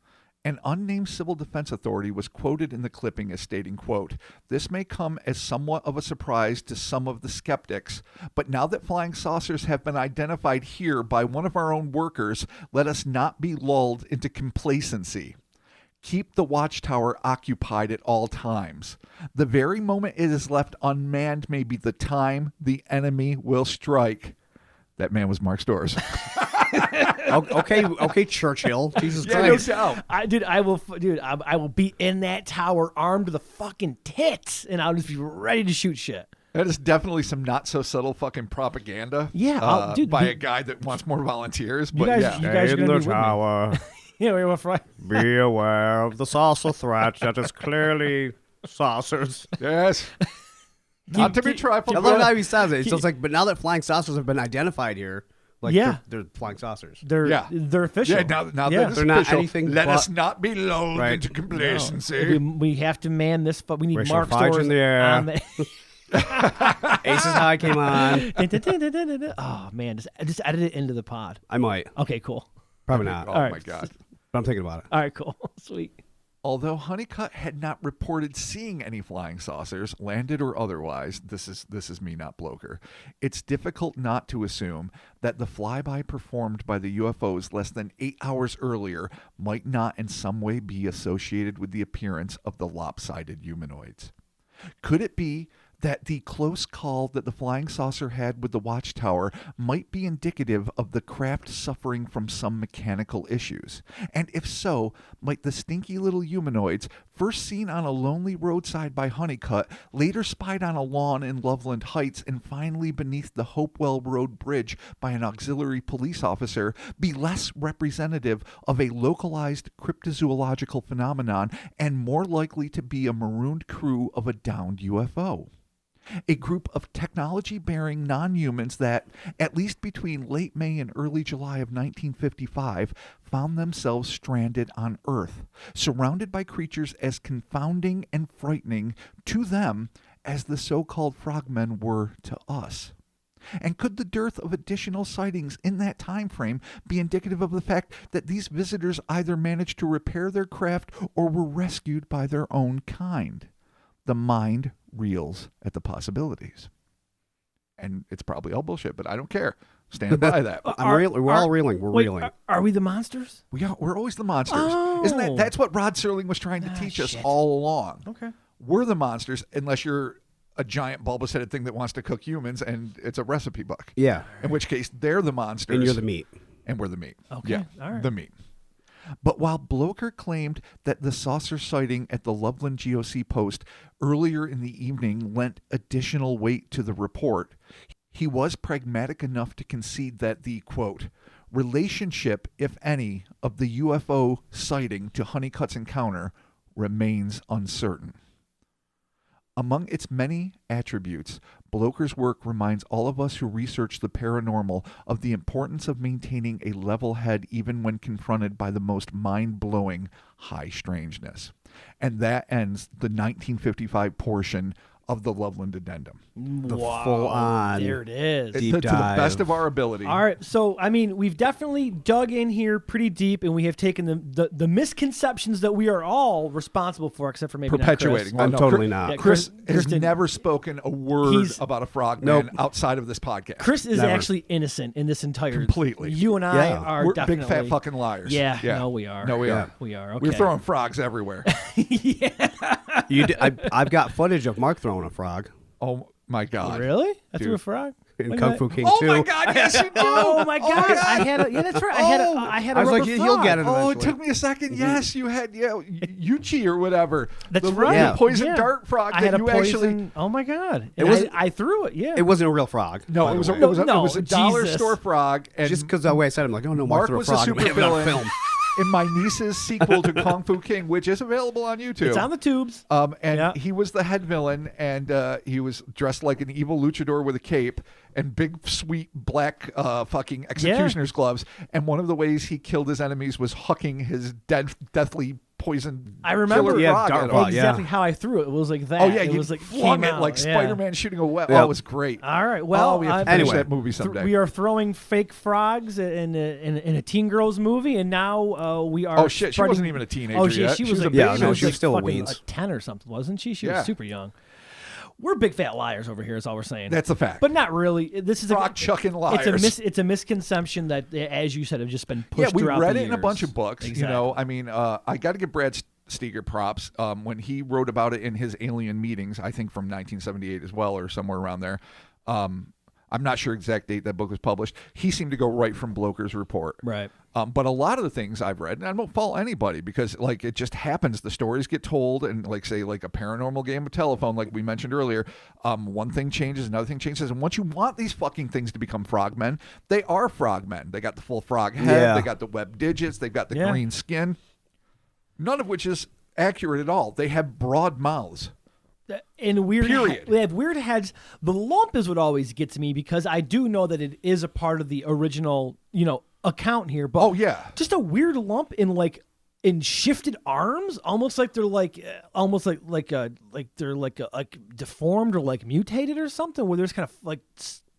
An unnamed civil defense authority was quoted in the clipping as stating, quote, "This may come as somewhat of a surprise to some of the skeptics, but now that flying saucers have been identified here by one of our own workers, let us not be lulled into complacency. Keep the watchtower occupied at all times. The very moment it is left unmanned may be the time the enemy will strike." That man was Mark Storrs. Okay, Churchill. Jesus Yeah, no Christ. doubt. I will be in that tower armed to the fucking tits, and I'll just be ready to shoot shit. That is definitely some not so subtle fucking propaganda. Yeah, dude, by a guy that wants more volunteers. You But guys, yeah, you guys are In gonna the be with me. tower, Yeah, we were right. be aware of the saucer threat that is clearly saucers. yes. Not to be trifled I love with. how he says it. It's just like, but now that flying saucers have been identified here, like Yeah. they're flying saucers. They're official. Yeah, now that it's They're not official, anything let but- us not be lulled Right. into complacency. We have to man this. We need We shall Mark fight Storrs in the air. on the. Aces High came on. Oh man, just edit it into the pod. I might. Okay, cool. Probably not. Oh All right. my God. But I'm thinking about it. All right, cool, sweet. Although Honeycutt had not reported seeing any flying saucers, landed or otherwise, this is me, not Bloker, it's difficult not to assume that the flyby performed by the UFOs less than 8 hours earlier might not in some way be associated with the appearance of the lopsided humanoids. Could it be that the close call that the flying saucer had with the watchtower might be indicative of the craft suffering from some mechanical issues? And if so, might the stinky little humanoids, first seen on a lonely roadside by Honeycutt, later spied on a lawn in Loveland Heights, and finally beneath the Hopewell Road Bridge by an auxiliary police officer, be less representative of a localized cryptozoological phenomenon and more likely to be a marooned crew of a downed UFO? A group of technology-bearing non-humans that, at least between late May and early July of 1955, found themselves stranded on Earth, surrounded by creatures as confounding and frightening to them as the so-called frogmen were to us. And could the dearth of additional sightings in that time frame be indicative of the fact that these visitors either managed to repair their craft or were rescued by their own kind? The mind reels at the possibilities. And it's probably all bullshit, but I don't care. Stand by that. We're all reeling. We're Wait, reeling. Are we the monsters? We're always the monsters. Oh. Isn't that's what Rod Serling was trying to teach us shit. all along. Okay. We're the monsters unless you're a giant bulbous-headed thing that wants to cook humans and it's a recipe book. Yeah. In which case, they're the monsters. And you're the meat. And we're the meat. Okay, Yeah, all right. the meat. But while Bloker claimed that the saucer sighting at the Loveland GOC post earlier in the evening lent additional weight to the report, he was pragmatic enough to concede that the, quote, relationship, if any, of the UFO sighting to Honeycutt's encounter remains uncertain. Among its many attributes, Bloker's work reminds all of us who research the paranormal of the importance of maintaining a level head even when confronted by the most mind-blowing high strangeness. And that ends the 1955 portion of the Loveland Addendum. The Wow, full-on there it is. deep to the dive. best of our ability. All right, so I mean, we've definitely dug in here pretty deep, and we have taken the misconceptions that we are all responsible for, except for maybe Perpetuating. Not I'm no, totally Chris- not. Yeah, Chris has Kristen- never spoken a word He's- about a frogman Nope. outside of this podcast. Chris is Never. actually innocent in this entire. Completely. You and I Yeah. are We're definitely big fat fucking liars. Yeah, no, we are. No, we Yeah. are. We are. Okay. We're throwing frogs everywhere. I've got footage of Mark throwing a frog Oh my God. Really? I threw Dude. a frog. in Wait a Kung minute. Fu King Oh 2. my God! Yes, you do. Oh my God! God. I had a that's right. I had a I was like, rubber he'll frog. get it. Oh, it eventually. took me a second. Yes, you had Yuchi or whatever. That's the right. Yeah. poison Yeah. dart frog I that had a you poison. actually. Oh my God! It And was- I threw it. Yeah. It wasn't a real frog. No, by it the was a, way. it was a, No, it was a dollar Jesus. store frog. And Just because the way I said it, I'm like, oh no, Mark Mark threw a was a frog. super We have it on villain film. in my niece's sequel to Kung Fu King, which is available on YouTube. it's on the tubes. And Yeah. he was the head villain, and he was dressed like an evil luchador with a cape and big, sweet, black fucking executioner's gloves. And one of the ways he killed his enemies was hucking his deathly poison. I remember killer frog at him. exactly how I threw it. It was like that. Oh yeah, it you was like flung came it out. like Spider-Man shooting a web. Yep. Oh, it was great. All right. Well, we have to finish anyway. that movie someday. we are throwing fake frogs in a teen girls movie, and now we are. Oh shit, she spreading- wasn't even a teenager Oh, yet. she was a like, baby. Yeah, no, was she was like still a fucking weens. 10 or something, wasn't she? She Yeah. was super young. We're big fat liars over here, is all we're saying. That's a fact. But not really. This is Frog chucking liars. It's a misconception that, as you said, have just been pushed. Yeah, we throughout read the it in a years. bunch of books. Exactly. You know, I mean, I got to give Brad Steger props when he wrote about it in his Alien Meetings. I think from 1978 as well, or somewhere around there. I'm not sure exact date that book was published. He seemed to go right from Blocher's report. Right. But a lot of the things I've read, and I don't fault anybody because like it just happens. The stories get told, and like say like a paranormal game of telephone, like we mentioned earlier. One thing changes, another thing changes, and once you want these fucking things to become frogmen, they are frogmen. They got the full frog head, Yeah. they got the webbed digits, they've got the Yeah. green skin. None of which is accurate at all. They have broad mouths. And weird, Period. they have weird heads. The lump is what always gets me because I do know that it is a part of the original, account here. But Oh yeah. just a weird lump in shifted arms, almost like they're like deformed or like mutated or something, where there's kind of like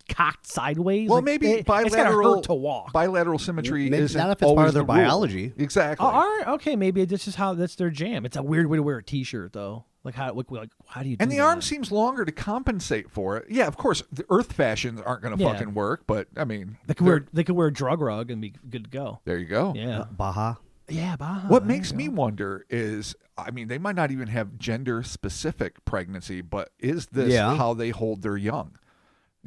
cocked sideways. Well, like maybe it's gotta bilateral hurt to walk. Bilateral symmetry Maybe isn't not if it's part always of their the rule. biology. Exactly. All right, okay, maybe that's just that's their jam. It's a weird way to wear a T-shirt though. Like how do you? And do the that? arm seems longer to compensate for it. Yeah, of course, the Earth fashions aren't going to Yeah. fucking work, but I mean, They could wear a drug rug and be good to go. there you go. Yeah. Baja. Yeah, Baja. What there makes you me go. wonder is, I mean, they might not even have gender-specific pregnancy, but is this Yeah. how they hold their young?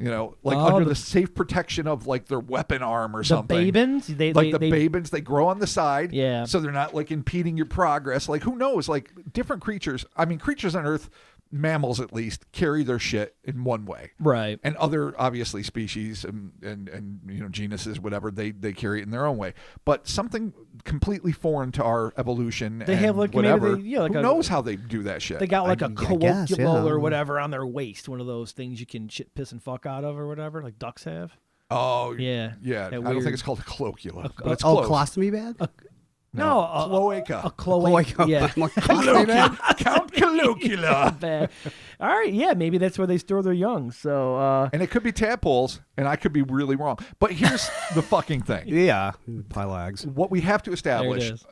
Like Oh, under the- the safe protection of like their weapon arm or the something. Babins? They Babins, they grow on the side, Yeah. so they're not like impeding your progress. Like who knows? Like different creatures. I mean, creatures on Earth, mammals at least, carry their shit in one way. right. And other obviously species and genuses, whatever, they carry it in their own way. But something completely foreign to our evolution. They and have, like, maybe whatever. like who a- knows how they do that shit? They got like a I guess, colloquial yeah. or whatever on their waist, one of those things you can shit, piss, and fuck out of or whatever, like ducks have. Oh Yeah. yeah. That I don't weird- think it's called a colloquial, but it's Oh, close. colostomy bag? No, cloaca. a cloaca. Yeah. Colostomy bag? Count Caligula. Bad. All right, yeah, maybe that's where they store their young. So, And it could be tadpoles, and I could be really wrong. But here's the fucking thing. Yeah. Pile eggs. What we have to establish, is.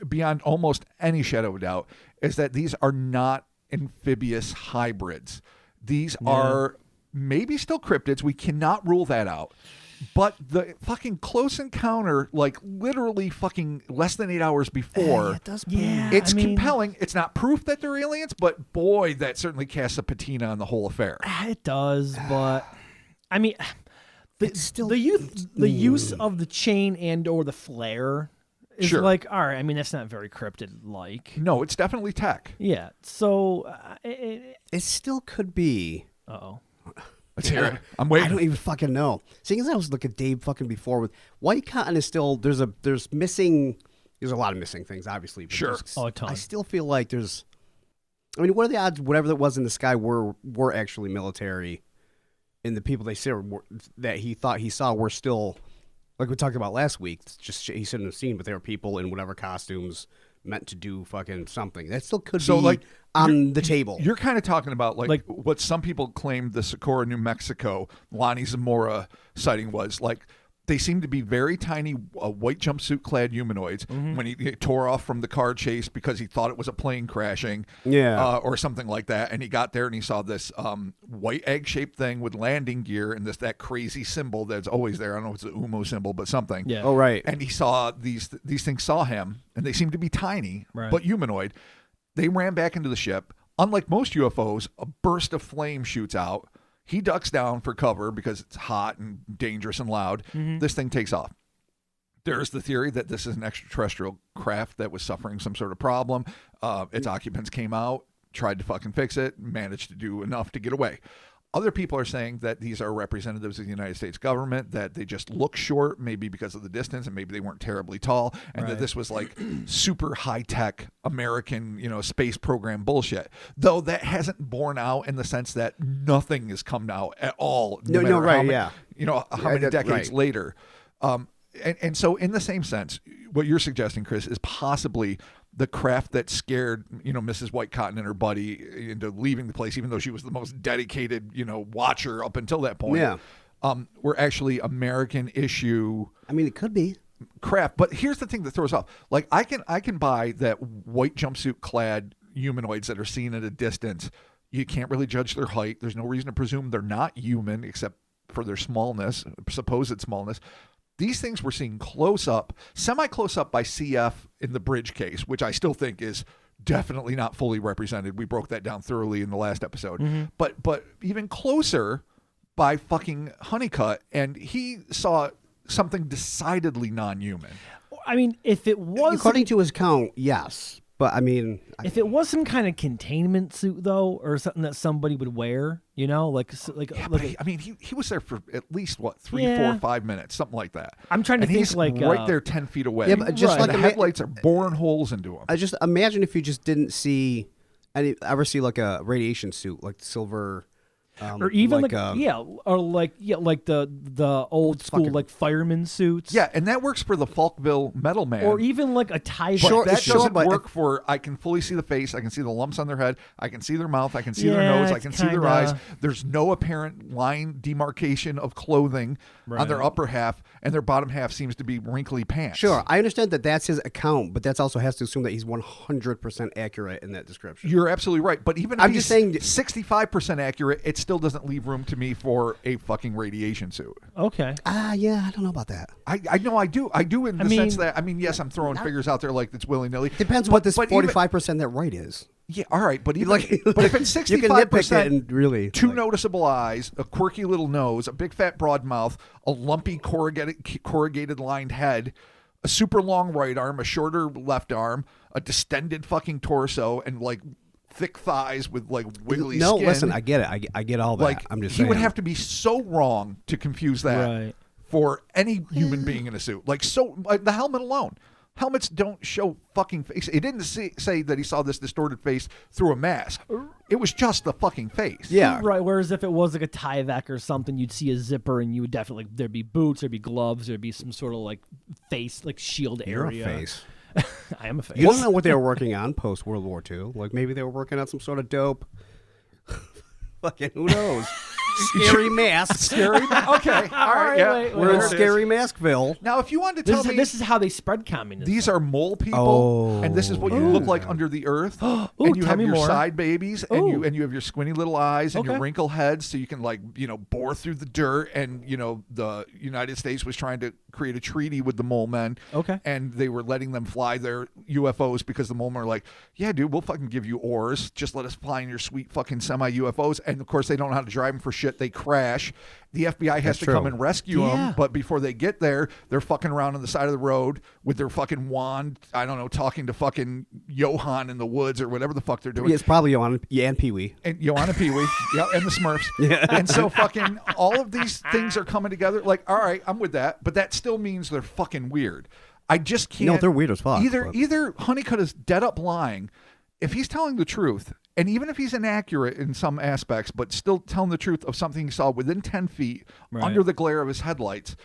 beyond almost any shadow of doubt, is that these are not amphibious hybrids. These are maybe still cryptids. We cannot rule that out. But the fucking close encounter, like literally fucking less than 8 hours before, it does. yeah, it's I mean, compelling. It's not proof that they're aliens, but boy, that certainly casts a patina on the whole affair. It does, but I mean, It's still the use of the chain and or the flare is Sure. like, all right. I mean, that's not very cryptid-like. No, it's definitely tech. Yeah. So, It still could be. uh-oh. Let's hear it. I'm I waiting. don't even fucking know. Seeing as I was looking at Dave fucking before with white cotton is still there's a lot of missing things obviously. But Sure. there's- Oh, a ton. I still feel like there's. I mean, what are the odds? Whatever that was in the sky were actually military, and the people they said that he thought he saw were still, like we talked about last week. It's just he shouldn't have seen, but they were people in whatever costumes meant to do fucking something. That still could So, be like, on the table. You're kind of talking about like Like- what some people claimed the Socorro, New Mexico, Lonnie Zamora sighting was. Like they seem to be very tiny, white jumpsuit clad humanoids. When he tore off from the car chase because he thought it was a plane crashing, or something like that, and he got there and he saw this white egg shaped thing with landing gear and that crazy symbol that's always there. I don't know if it's the UMO symbol, but something. Yeah. Oh right. And he saw these things saw him, and they seem to be tiny, Right. but humanoid. They ran back into the ship. Unlike most UFOs, a burst of flame shoots out. He ducks down for cover because it's hot and dangerous and loud. This thing takes off. There's the theory that this is an extraterrestrial craft that was suffering some sort of problem. Its occupants came out, tried to fucking fix it, managed to do enough to get away. Other people are saying that these are representatives of the United States government, that they just look short, maybe because of the distance, and maybe they weren't terribly tall, and that Right. this was like super high-tech American, space program bullshit. Though that hasn't borne out in the sense that nothing has come out at all. No, matter right, how many, yeah. how many decades right. later. And so in the same sense, what you're suggesting, Chris, is possibly the craft that scared, Mrs. White Cotton and her buddy into leaving the place, even though she was the most dedicated, watcher up until that point. Yeah. Were actually American issue. I mean, it could be craft. But here's the thing that throws off. Like I can buy that white jumpsuit clad humanoids that are seen at a distance. You can't really judge their height. There's no reason to presume they're not human except for their smallness, supposed smallness. These things were seen close up, semi-close up by CF in the bridge case, which I still think is definitely not fully represented. We broke that down thoroughly in the last episode. Mm-hmm. But even closer by fucking Honeycutt, and he saw something decidedly non-human. I mean, if it was... According to his count, yes. But, I mean... If it was some kind of containment suit, though, or something that somebody would wear, he was there for at least, 3, 4, 5 minutes, something like that. I'm trying to think, he's right there 10 feet away. Yeah, but just the headlights are boring holes into him. I just imagine if you just didn't see... ever see, like, a radiation suit, like silver... or even like the old school like fireman suits. Yeah, and that works for the Falkville Metal Man. Or even like a tie. But that doesn't work for. I can fully see the face. I can see the lumps on their head. I can see their mouth. I can see their nose. I can see their eyes. There's no apparent line demarcation of clothing on their upper half, and their bottom half seems to be wrinkly pants. Sure, I understand that that's his account, but that also has to assume that he's 100% accurate in that description. You're absolutely right. But even if he's 65% accurate, it's still doesn't leave room to me for a fucking radiation suit. Okay. Yeah, I don't know about that. I know I do. I do in the sense that, yes, I'm throwing figures out there like it's willy-nilly. Depends what this 45% that right is. Yeah, all right, but even but if it's 65%, you can nitpick it and really two noticeable eyes, a quirky little nose, a big fat broad mouth, a lumpy corrugated lined head, a super long right arm, a shorter left arm, a distended fucking torso, and like thick thighs with like wiggly skin. No, listen, I get it. I get all that. Like, I'm just saying. He would have to be so wrong to confuse that for any human being in a suit. Like, the helmet alone. Helmets don't show fucking face. It didn't say that he saw this distorted face through a mask. It was just the fucking face. Yeah. Right, whereas if it was like a Tyvek or something, you'd see a zipper and you would definitely, there'd be boots, there'd be gloves, there'd be some sort of like face, like shield area. You're a face. I am a face. You don't know what they were working on post World War II. Like maybe they were working on some sort of dope. Fucking who knows? Scary mask. Okay. All right. Yeah. We're in Scary Maskville. Now, if you wanted to tell me, this is how they spread communism. These are mole people, and this is what you look like under the earth. And you have your side babies, and you have your squinty little eyes and your wrinkle heads, so you can bore through the dirt. And the United States was trying to create a treaty with the mole men. Okay. And they were letting them fly their UFOs because the mole men are like, yeah, dude, we'll fucking give you oars. Just let us fly in your sweet fucking semi UFOs. And of course, they don't know how to drive them for shit. They crash. The FBI has to come and rescue them, but before they get there, they're fucking around on the side of the road with their fucking wand, I don't know, talking to fucking Johan in the woods or whatever the fuck they're doing. Yeah, it's probably Johan and Pee-wee. And Johan and Pee-wee, yeah, and the Smurfs. Yeah. And so fucking all of these things are coming together. Like, all right, I'm with that, but that still means they're fucking weird. I just can't. No, they're weird as fuck. Either Honeycutt is dead up lying. If he's telling the truth, and even if he's inaccurate in some aspects, but still telling the truth of something he saw within 10 feet under the glare of his headlights,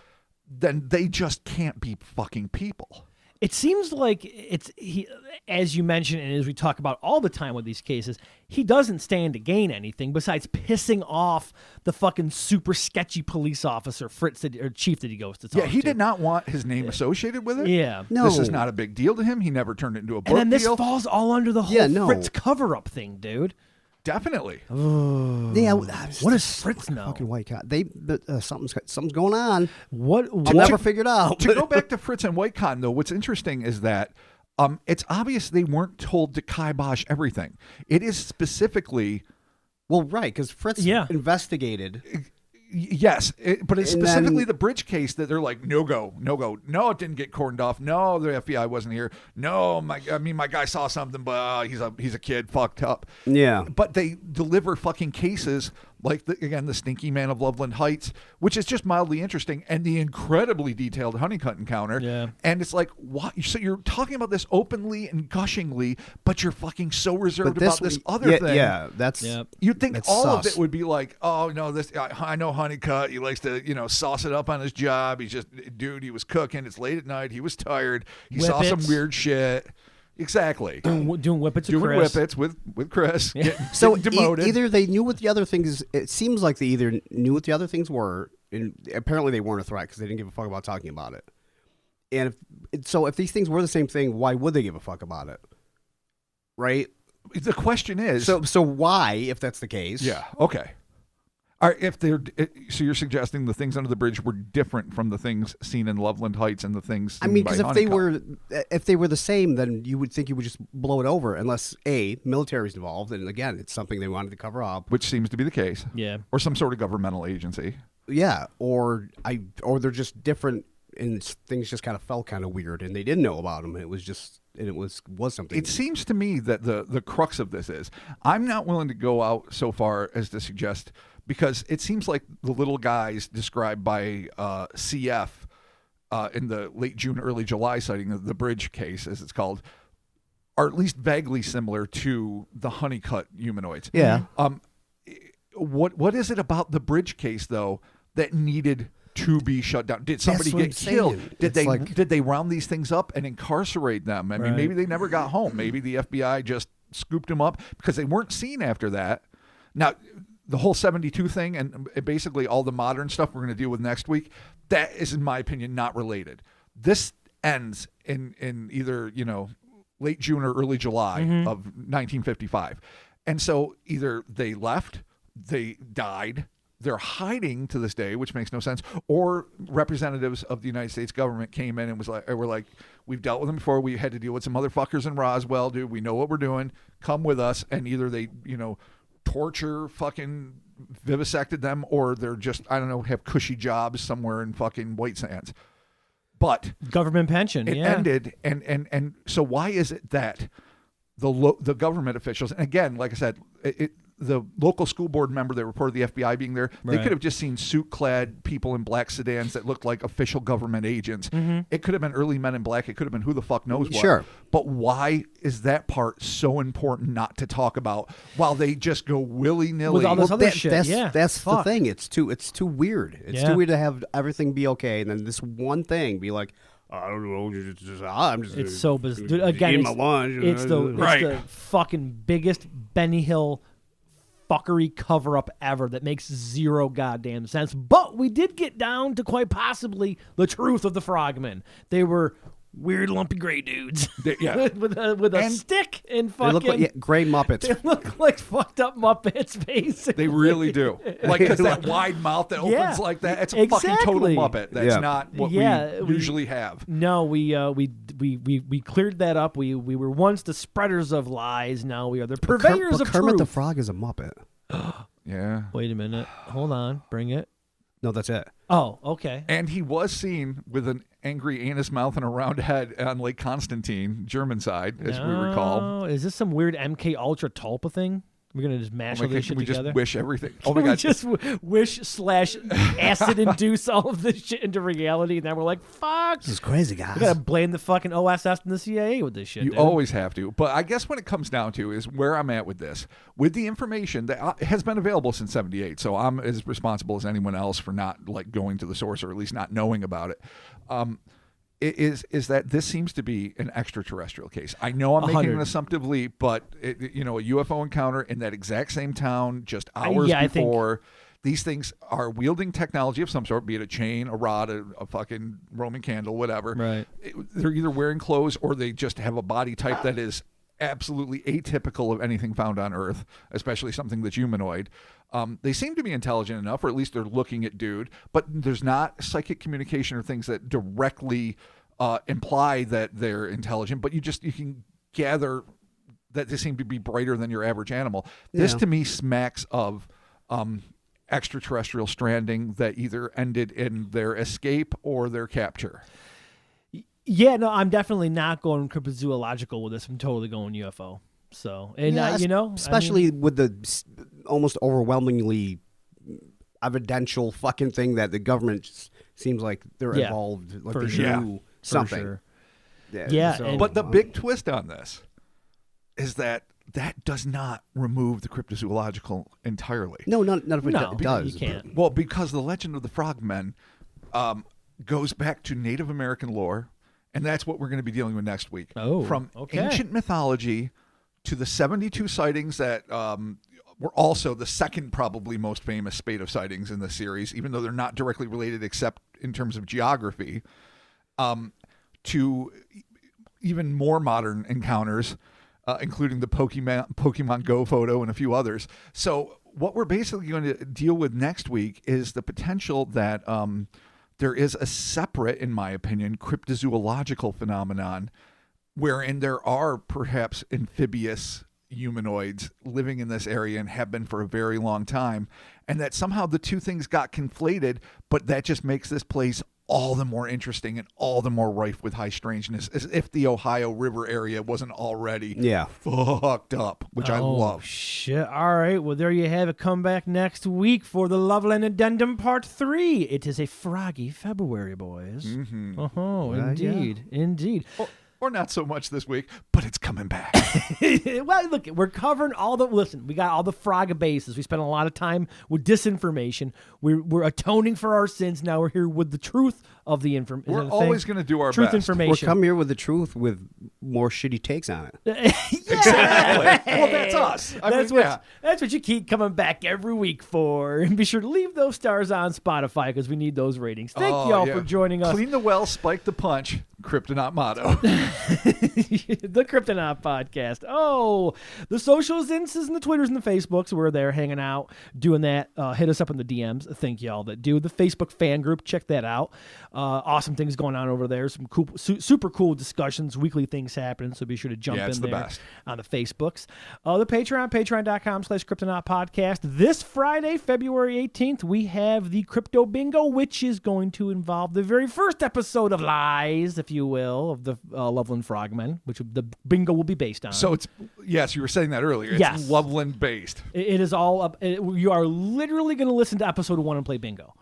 then they just can't be fucking people. It seems like he, as you mentioned, and as we talk about all the time with these cases, he doesn't stand to gain anything besides pissing off the fucking super sketchy police officer, Fritz, or chief that he goes to talk to. Yeah, he did not want his name associated with it. Yeah. No. This is not a big deal to him. He never turned it into a book deal. And then this deal. falls all under the whole Fritz cover-up thing, dude. Definitely. Yeah. What does Fritz know? Fucking White Cotton. Something's going on. I'll never figured out. To go back to Fritz and White Cotton, though, what's interesting is that it's obvious they weren't told to kibosh everything. It is specifically... Well, right, because Fritz investigated... Yes, but it's specifically the bridge case that they're like, no go. No, it didn't get cordoned off. No, the FBI wasn't here. No, my guy saw something, but he's a kid fucked up. Yeah. But they deliver fucking cases like again the Stinky Man of Loveland Heights, which is just mildly interesting, and the incredibly detailed Honeycutt encounter. Yeah. And it's like, what? So you're talking about this openly and gushingly, but you're fucking so reserved But about this other thing. Yeah, that's. Yep. You'd think That's all of sus. it would be like, oh no, this I know Honeycutt. He likes to, sauce it up on his job. He's just, dude, he was cooking. It's late at night. He was tired. He saw some Whippets. weird shit. Exactly. Doing whippets with Doing Chris. whippets with Chris. So getting demoted. either they knew what the other things. It seems like they either knew what the other things were, and apparently they weren't a threat because they didn't give a fuck about talking about it. And if these things were the same thing, why would they give a fuck about it? Right. The question is, So why, if that's the case? yeah, okay. All right, so you're suggesting the things under the bridge were different from the things seen in Loveland Heights and the things. I mean, by because if they were the same, then you would think you would just blow it over, unless military's involved, and again, it's something they wanted to cover up. which seems to be the case. Yeah. Or some sort of governmental agency. Yeah, or they're just different, and things just kind of felt kind of weird, and they didn't know about them, and it was something. It seems to me that the crux of this is, I'm not willing to go out so far as to suggest, because it seems like the little guys described by CF in the late June, early July sighting of the bridge case, as it's called, are at least vaguely similar to the Honeycutt humanoids. Yeah. What is it about the bridge case though that needed to be shut down? Did somebody That's what get I'm killed? saying. Did they round these things up and incarcerate them? I mean, Right. maybe they never got home. Maybe the FBI just scooped them up because they weren't seen after that. Now, the whole 72 thing and basically all the modern stuff we're going to deal with next week, that is, in my opinion, not related. This ends in either, late June or early July of 1955. And so either they left, they died, they're hiding to this day, which makes no sense, or representatives of the United States government came in and were like, we've dealt with them before. We had to deal with some motherfuckers in Roswell, dude. We know what we're doing. Come with us. And either they, torture, fucking vivisected them, or they're just, I don't know, have cushy jobs somewhere in fucking White Sands. But Government pension. it Yeah. ended, and so why is it that the government officials, and again, like I said, the local school board member that reported the FBI being there, they Right. could have just seen suit-clad people in black sedans that looked like official government agents. It could have been early Men in Black. It could have been who the fuck knows what. Sure. But why is that part so important not to talk about while they just go willy-nilly? With all this other shit, That's, yeah. that's the Fuck. thing. It's too weird. It's Yeah. too weird to have everything be okay, and then this one thing be like, I don't know, I'm just. It's so bizarre. Dude, again, eating my lunch. it's Right. the fucking biggest Benny Hill fuckery cover-up ever that makes zero goddamn sense. But we did get down to quite possibly the truth of the frogmen. They were weird, lumpy gray dudes Yeah. with a And stick and They fucking. look like gray Muppets. They look like fucked up Muppets, basically. They really do. Like, because that wide mouth that opens Yeah. like that, it's a fucking total Exactly. Muppet. That's Yeah. not what Yeah, we usually have. No, we cleared that up. We were once the spreaders of lies. Now we are the purveyors but of Kermit truth. the Frog is a Muppet. Yeah. Wait a minute. Hold on. Bring it. No, that's it. Oh, okay. And he was seen with an angry anus mouth and a round head on Lake Constantine, German side, as we recall. No, is this some weird MK Ultra Tulpa thing? We're gonna just mash all this shit Can we together. just wish everything? Oh Can my we God. just wish / acid induce all of this shit into reality, and then we're like, fuck. This is crazy, guys. We gotta blame the fucking OSS and the CIA with this shit. You dude. always have to. But I guess when it comes down to is where I'm at with this. With the information that has been available since 78, so I'm as responsible as anyone else for not like going to the source or at least not knowing about it. Is that this seems to be an extraterrestrial case. I know I'm making 100. an assumptive leap, but a UFO encounter in that exact same town just hours yeah, I think- before. These things are wielding technology of some sort, be it a chain, a rod, a fucking Roman candle, whatever. Right. They're either wearing clothes or they just have a body type that is absolutely atypical of anything found on Earth, especially something that's humanoid. They seem to be intelligent enough, or at least they're looking at dude, but there's not psychic communication or things that directly imply that they're intelligent, but you can gather that they seem to be brighter than your average animal. This Yeah. to me smacks of extraterrestrial stranding that either ended in their escape or their capture. Yeah, no, I'm definitely not going cryptozoological with this. I'm totally going UFO. So, and Yeah, especially with the almost overwhelmingly evidential fucking thing that the government just seems like they're involved, like for they sure. knew something. For sure. Yeah, and- But the big twist on this is that does not remove the cryptozoological entirely. No, none of it No, does. you can't. Well, because the legend of the frogmen goes back to Native American lore, and that's what we're going to be dealing with next week. Oh, From okay. ancient mythology to the 72 sightings that were also the second probably most famous spate of sightings in the series, even though they're not directly related except in terms of geography, to even more modern encounters, including the Pokemon Go photo and a few others. So what we're basically going to deal with next week is the potential that there is a separate, in my opinion, cryptozoological phenomenon wherein there are perhaps amphibious humanoids living in this area and have been for a very long time, and that somehow the two things got conflated, but that just makes this place all the more interesting and all the more rife with high strangeness, as if the Ohio River area wasn't already fucked up, which I love. Shit. All right. Well, there you have it. Come back next week for the Loveland Addendum Part 3. It is a froggy February, boys. Mm-hmm. Oh, indeed. Indeed. Or not so much this week, but it's coming back. Well, look, we're covering all the. Listen, we got all the frog bases. We spent a lot of time with disinformation. We're atoning for our sins. Now we're here with the truth of the information. We're always going to do our truth best. information. We're come here with the truth with more shitty takes on it. Exactly. Well, that's us. That's what you keep coming back every week for. And be sure to leave those stars on Spotify because we need those ratings. Thank y'all for joining us. Clean the well, spike the punch. Cryptonaut motto. The Cryptonaut podcast. Oh, the socials, Instas, and the Twitters and the Facebooks. We're there hanging out, doing that. Hit us up in the DMs. Thank y'all that do. The Facebook fan group, check that out. Awesome things going on over there. Some cool, super cool discussions, weekly things happening. So be sure to jump in the there best. on the Facebooks. The Patreon, patreon.com/Cryptonaut podcast. This Friday, February 18th, we have the Crypto Bingo, which is going to involve the very first episode of Lies, if you will, of the Loveland Frogmen, which the bingo will be based on. So it's, yes, you were saying that earlier. It's Yes. Loveland based. It is all up. You are literally going to listen to episode 1 and play bingo.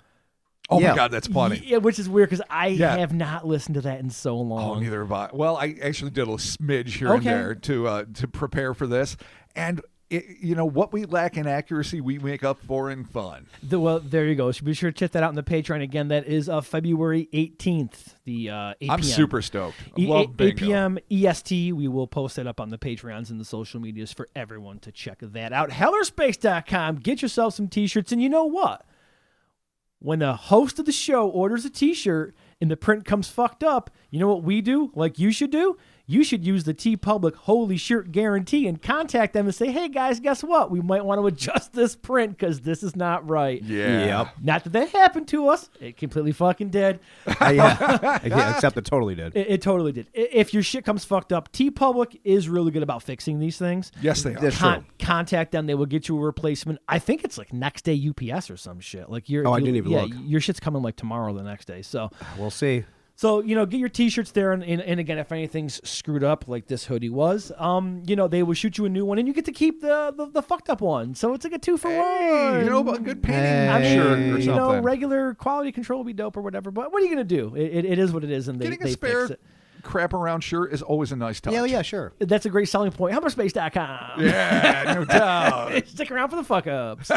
Oh Yeah. my God, that's funny. Yeah, which is weird because I have not listened to that in so long. Oh, neither have I. Well, I actually did a smidge here and there to prepare for this, and what we lack in accuracy, we make up for in fun. Well, there you go. So be sure to check that out on the Patreon. Again, that is February 18th, the 8 p.m. I'm super stoked. I love 8 bingo. p.m. EST. We will post that up on the Patreons and the social medias for everyone to check that out. Hellerspace.com. Get yourself some T-shirts. And you know what? When the host of the show orders a T-shirt and the print comes fucked up, you know what we do? Like you should do? You should use the TeePublic Holy Shirt Guarantee and contact them and say, hey, guys, guess what? We might want to adjust this print because this is not right. Yeah. Yep. Not that that happened to us. It completely fucking did. Yeah, except it totally did. It totally did. If your shit comes fucked up, TeePublic is really good about fixing these things. Yes, they are. That's true. Contact them. They will get you a replacement. I think it's like next day UPS or some shit. Like I didn't even look. Your shit's coming like tomorrow or the next day. So We'll see. So, get your T-shirts there, and again, if anything's screwed up, like this hoodie was, they will shoot you a new one, and you get to keep the fucked up one. So it's like a 2-for-1. A good painting shirt or something. Regular quality control will be dope or whatever, but what are you going to do? It is what it is, and Getting they a spare fix it. crap around shirt is always a nice touch. Yeah, sure. That's a great selling point. Helmerspace.com. Yeah, no doubt. Stick around for the fuck ups.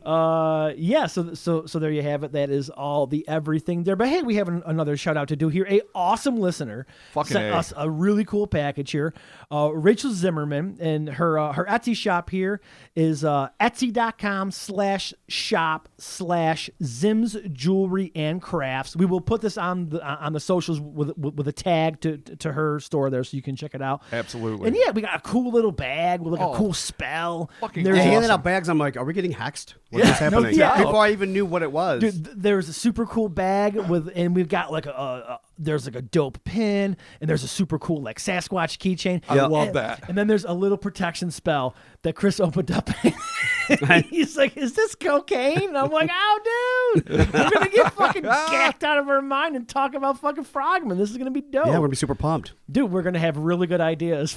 So there you have it. That is all the everything there. But hey, we have another shout out to do here. A awesome listener sent us a really cool package here. Rachel Zimmerman, and her Etsy shop here is etsy.com/shop/Zims Jewelry and Crafts. We will put this on the socials with a tag to her store there, so you can check it out. Absolutely. And we got a cool little bag with like a cool spell. Fucking They're handing out bags. I'm like, are we getting hexed? What's happening? doubt. Before I even knew what it was. Dude, there's a super cool bag and we've got like there's like a dope pin, and there's a super cool like Sasquatch keychain. I love that. And then there's a little protection spell that Chris opened up. He's like, "Is this cocaine?" And I'm like, "Oh, dude, we're gonna get fucking gacked out of our mind and talk about fucking frogmen. This is gonna be dope." Yeah, we're gonna be super pumped. Dude, we're gonna have really good ideas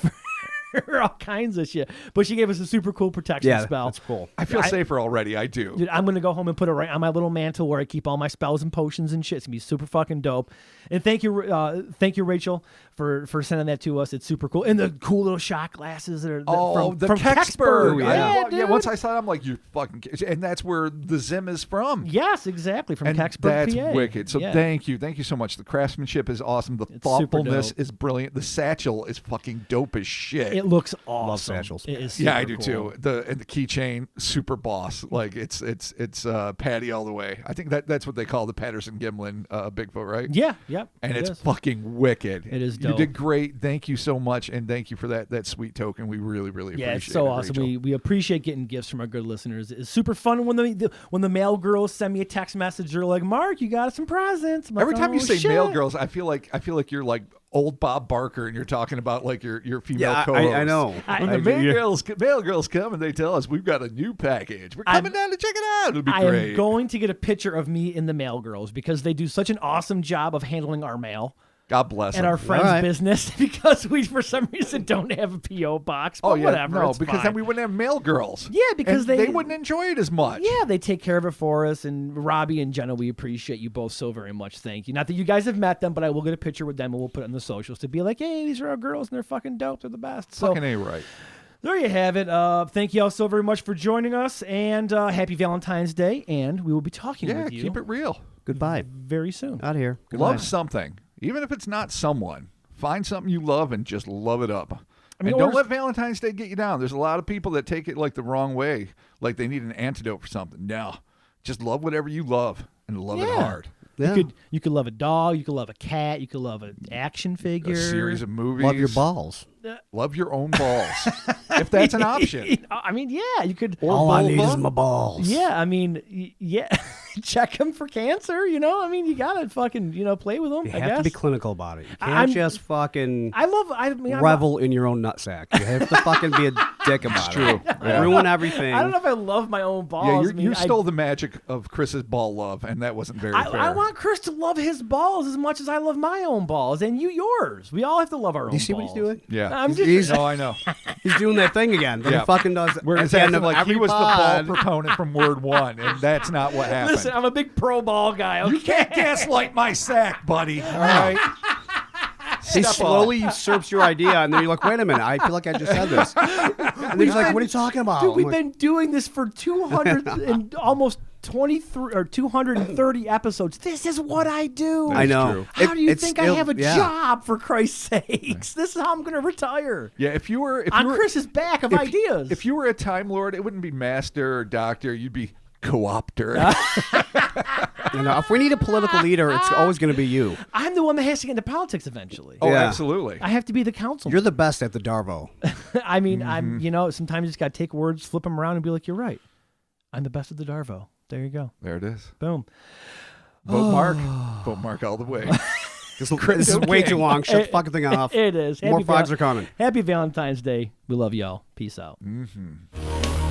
all kinds of shit. But she gave us a super cool protection spell. That's cool. I feel safer already. I do. Dude, I'm gonna go home and put it right on my little mantle where I keep all my spells and potions and shit. It's gonna be super fucking dope. And thank you, Rachel, for sending that to us. It's super cool. And the cool little shot glasses that are from Kecksburg. Yeah, dude. Once I saw it, I'm like, you fucking, and that's where the Zim is from. Yes, exactly, from Kecksburg, that's PA. wicked. So thank you so much. The craftsmanship is awesome. The thoughtfulness is brilliant. The satchel is fucking dope as shit. It looks awesome. Love satchels. It is I do cool. too. The keychain, super boss. Like it's Patty all the way. I think that's what they call the Patterson Gimlin Bigfoot, right? Yeah, yep. And it's fucking wicked. It is dope. You did great. Thank you so much, and thank you for that sweet token. We really appreciate it. Yeah, it's so awesome. We appreciate getting gifts from our good listeners. It's super fun when the mail girls send me a text message. They're like, "Mark, you got some presents." Every time you say shit. mail girls, I feel like you're like old Bob Barker, and you're talking about like your female co-host. I know. When the mail girls come and they tell us we've got a new package, we're coming down to check it out. It'll be great. I am going to get a picture of me in the mail girls because they do such an awesome job of handling our mail. God bless and them. our friend's business because we, for some reason, don't have a P.O. box. But whatever. No, it's because fine. then we wouldn't have mail girls. Yeah, because they wouldn't enjoy it as much. Yeah, they take care of it for us. And Robbie and Jenna, we appreciate you both so very much. Thank you. Not that you guys have met them, but I will get a picture with them and we'll put it on the socials to be like, hey, these are our girls and they're fucking dope. They're the best. So, fucking A right. There you have it. Thank you all so very much for joining us, and happy Valentine's Day. And we will be talking with you. Keep it real. Goodbye. Very soon. Out of here. Goodbye. Love something, even if it's not someone. Find something you love and just love it up. I mean, and don't let Valentine's Day get you down. There's a lot of people that take it like the wrong way, like they need an antidote for something. No, just love whatever you love and love it hard. Yeah. You could love a dog. You could love a cat. You could love an action figure. A series of movies. Love your balls. Love your own balls, if that's an option. I mean, yeah, you could. Or all I need vulva. is my balls. Yeah, I mean, yeah. Check them for cancer. I mean, you gotta fucking play with them. You I have guess. to be clinical about it. You can't just fucking I'm revel in your own nutsack. You have to fucking be a dick about it. Yeah. Ruin everything. I don't know if I love my own balls. Yeah, you stole the magic of Chris's ball love, and that wasn't very fair. I want Chris to love his balls as much as I love my own balls, and you yours. We all have to love our own balls. You see what he's doing? Yeah. I'm just. No, I know. He's doing that thing again. That Yeah. he fucking does. It's acting like he was the ball proponent from word one, and that's not what happened. Listen, I'm a big pro ball guy. Okay? You can't gaslight my sack, buddy. All right. He slowly usurps your idea, and then you're like, wait a minute, I feel like I just said this. And then he's like, what are you talking about? Dude, I'm we've like, been doing this for 200 and almost 23 or 230 episodes. This is what I do. I know. true. How do you think I have a yeah. job, for Christ's sakes? This is how I'm going to retire. Yeah, if you were On Chris's back of ideas. If you were a Time Lord, it wouldn't be master or doctor. You'd be co-opter. if we need a political leader, it's always going to be you. I'm the one that has to get into politics eventually. Oh, Yeah. absolutely. I have to be the councilman. You're the best at the Darvo. I mean, I'm sometimes you just got to take words, flip them around, and be like, you're right. I'm the best at the Darvo. There you go. There it is. Boom. Vote Mark. Vote Mark all the way. This is way too long. Shut the fucking thing off. It is. More frogs are coming. Happy Valentine's Day. We love y'all. Peace out. Mm-hmm.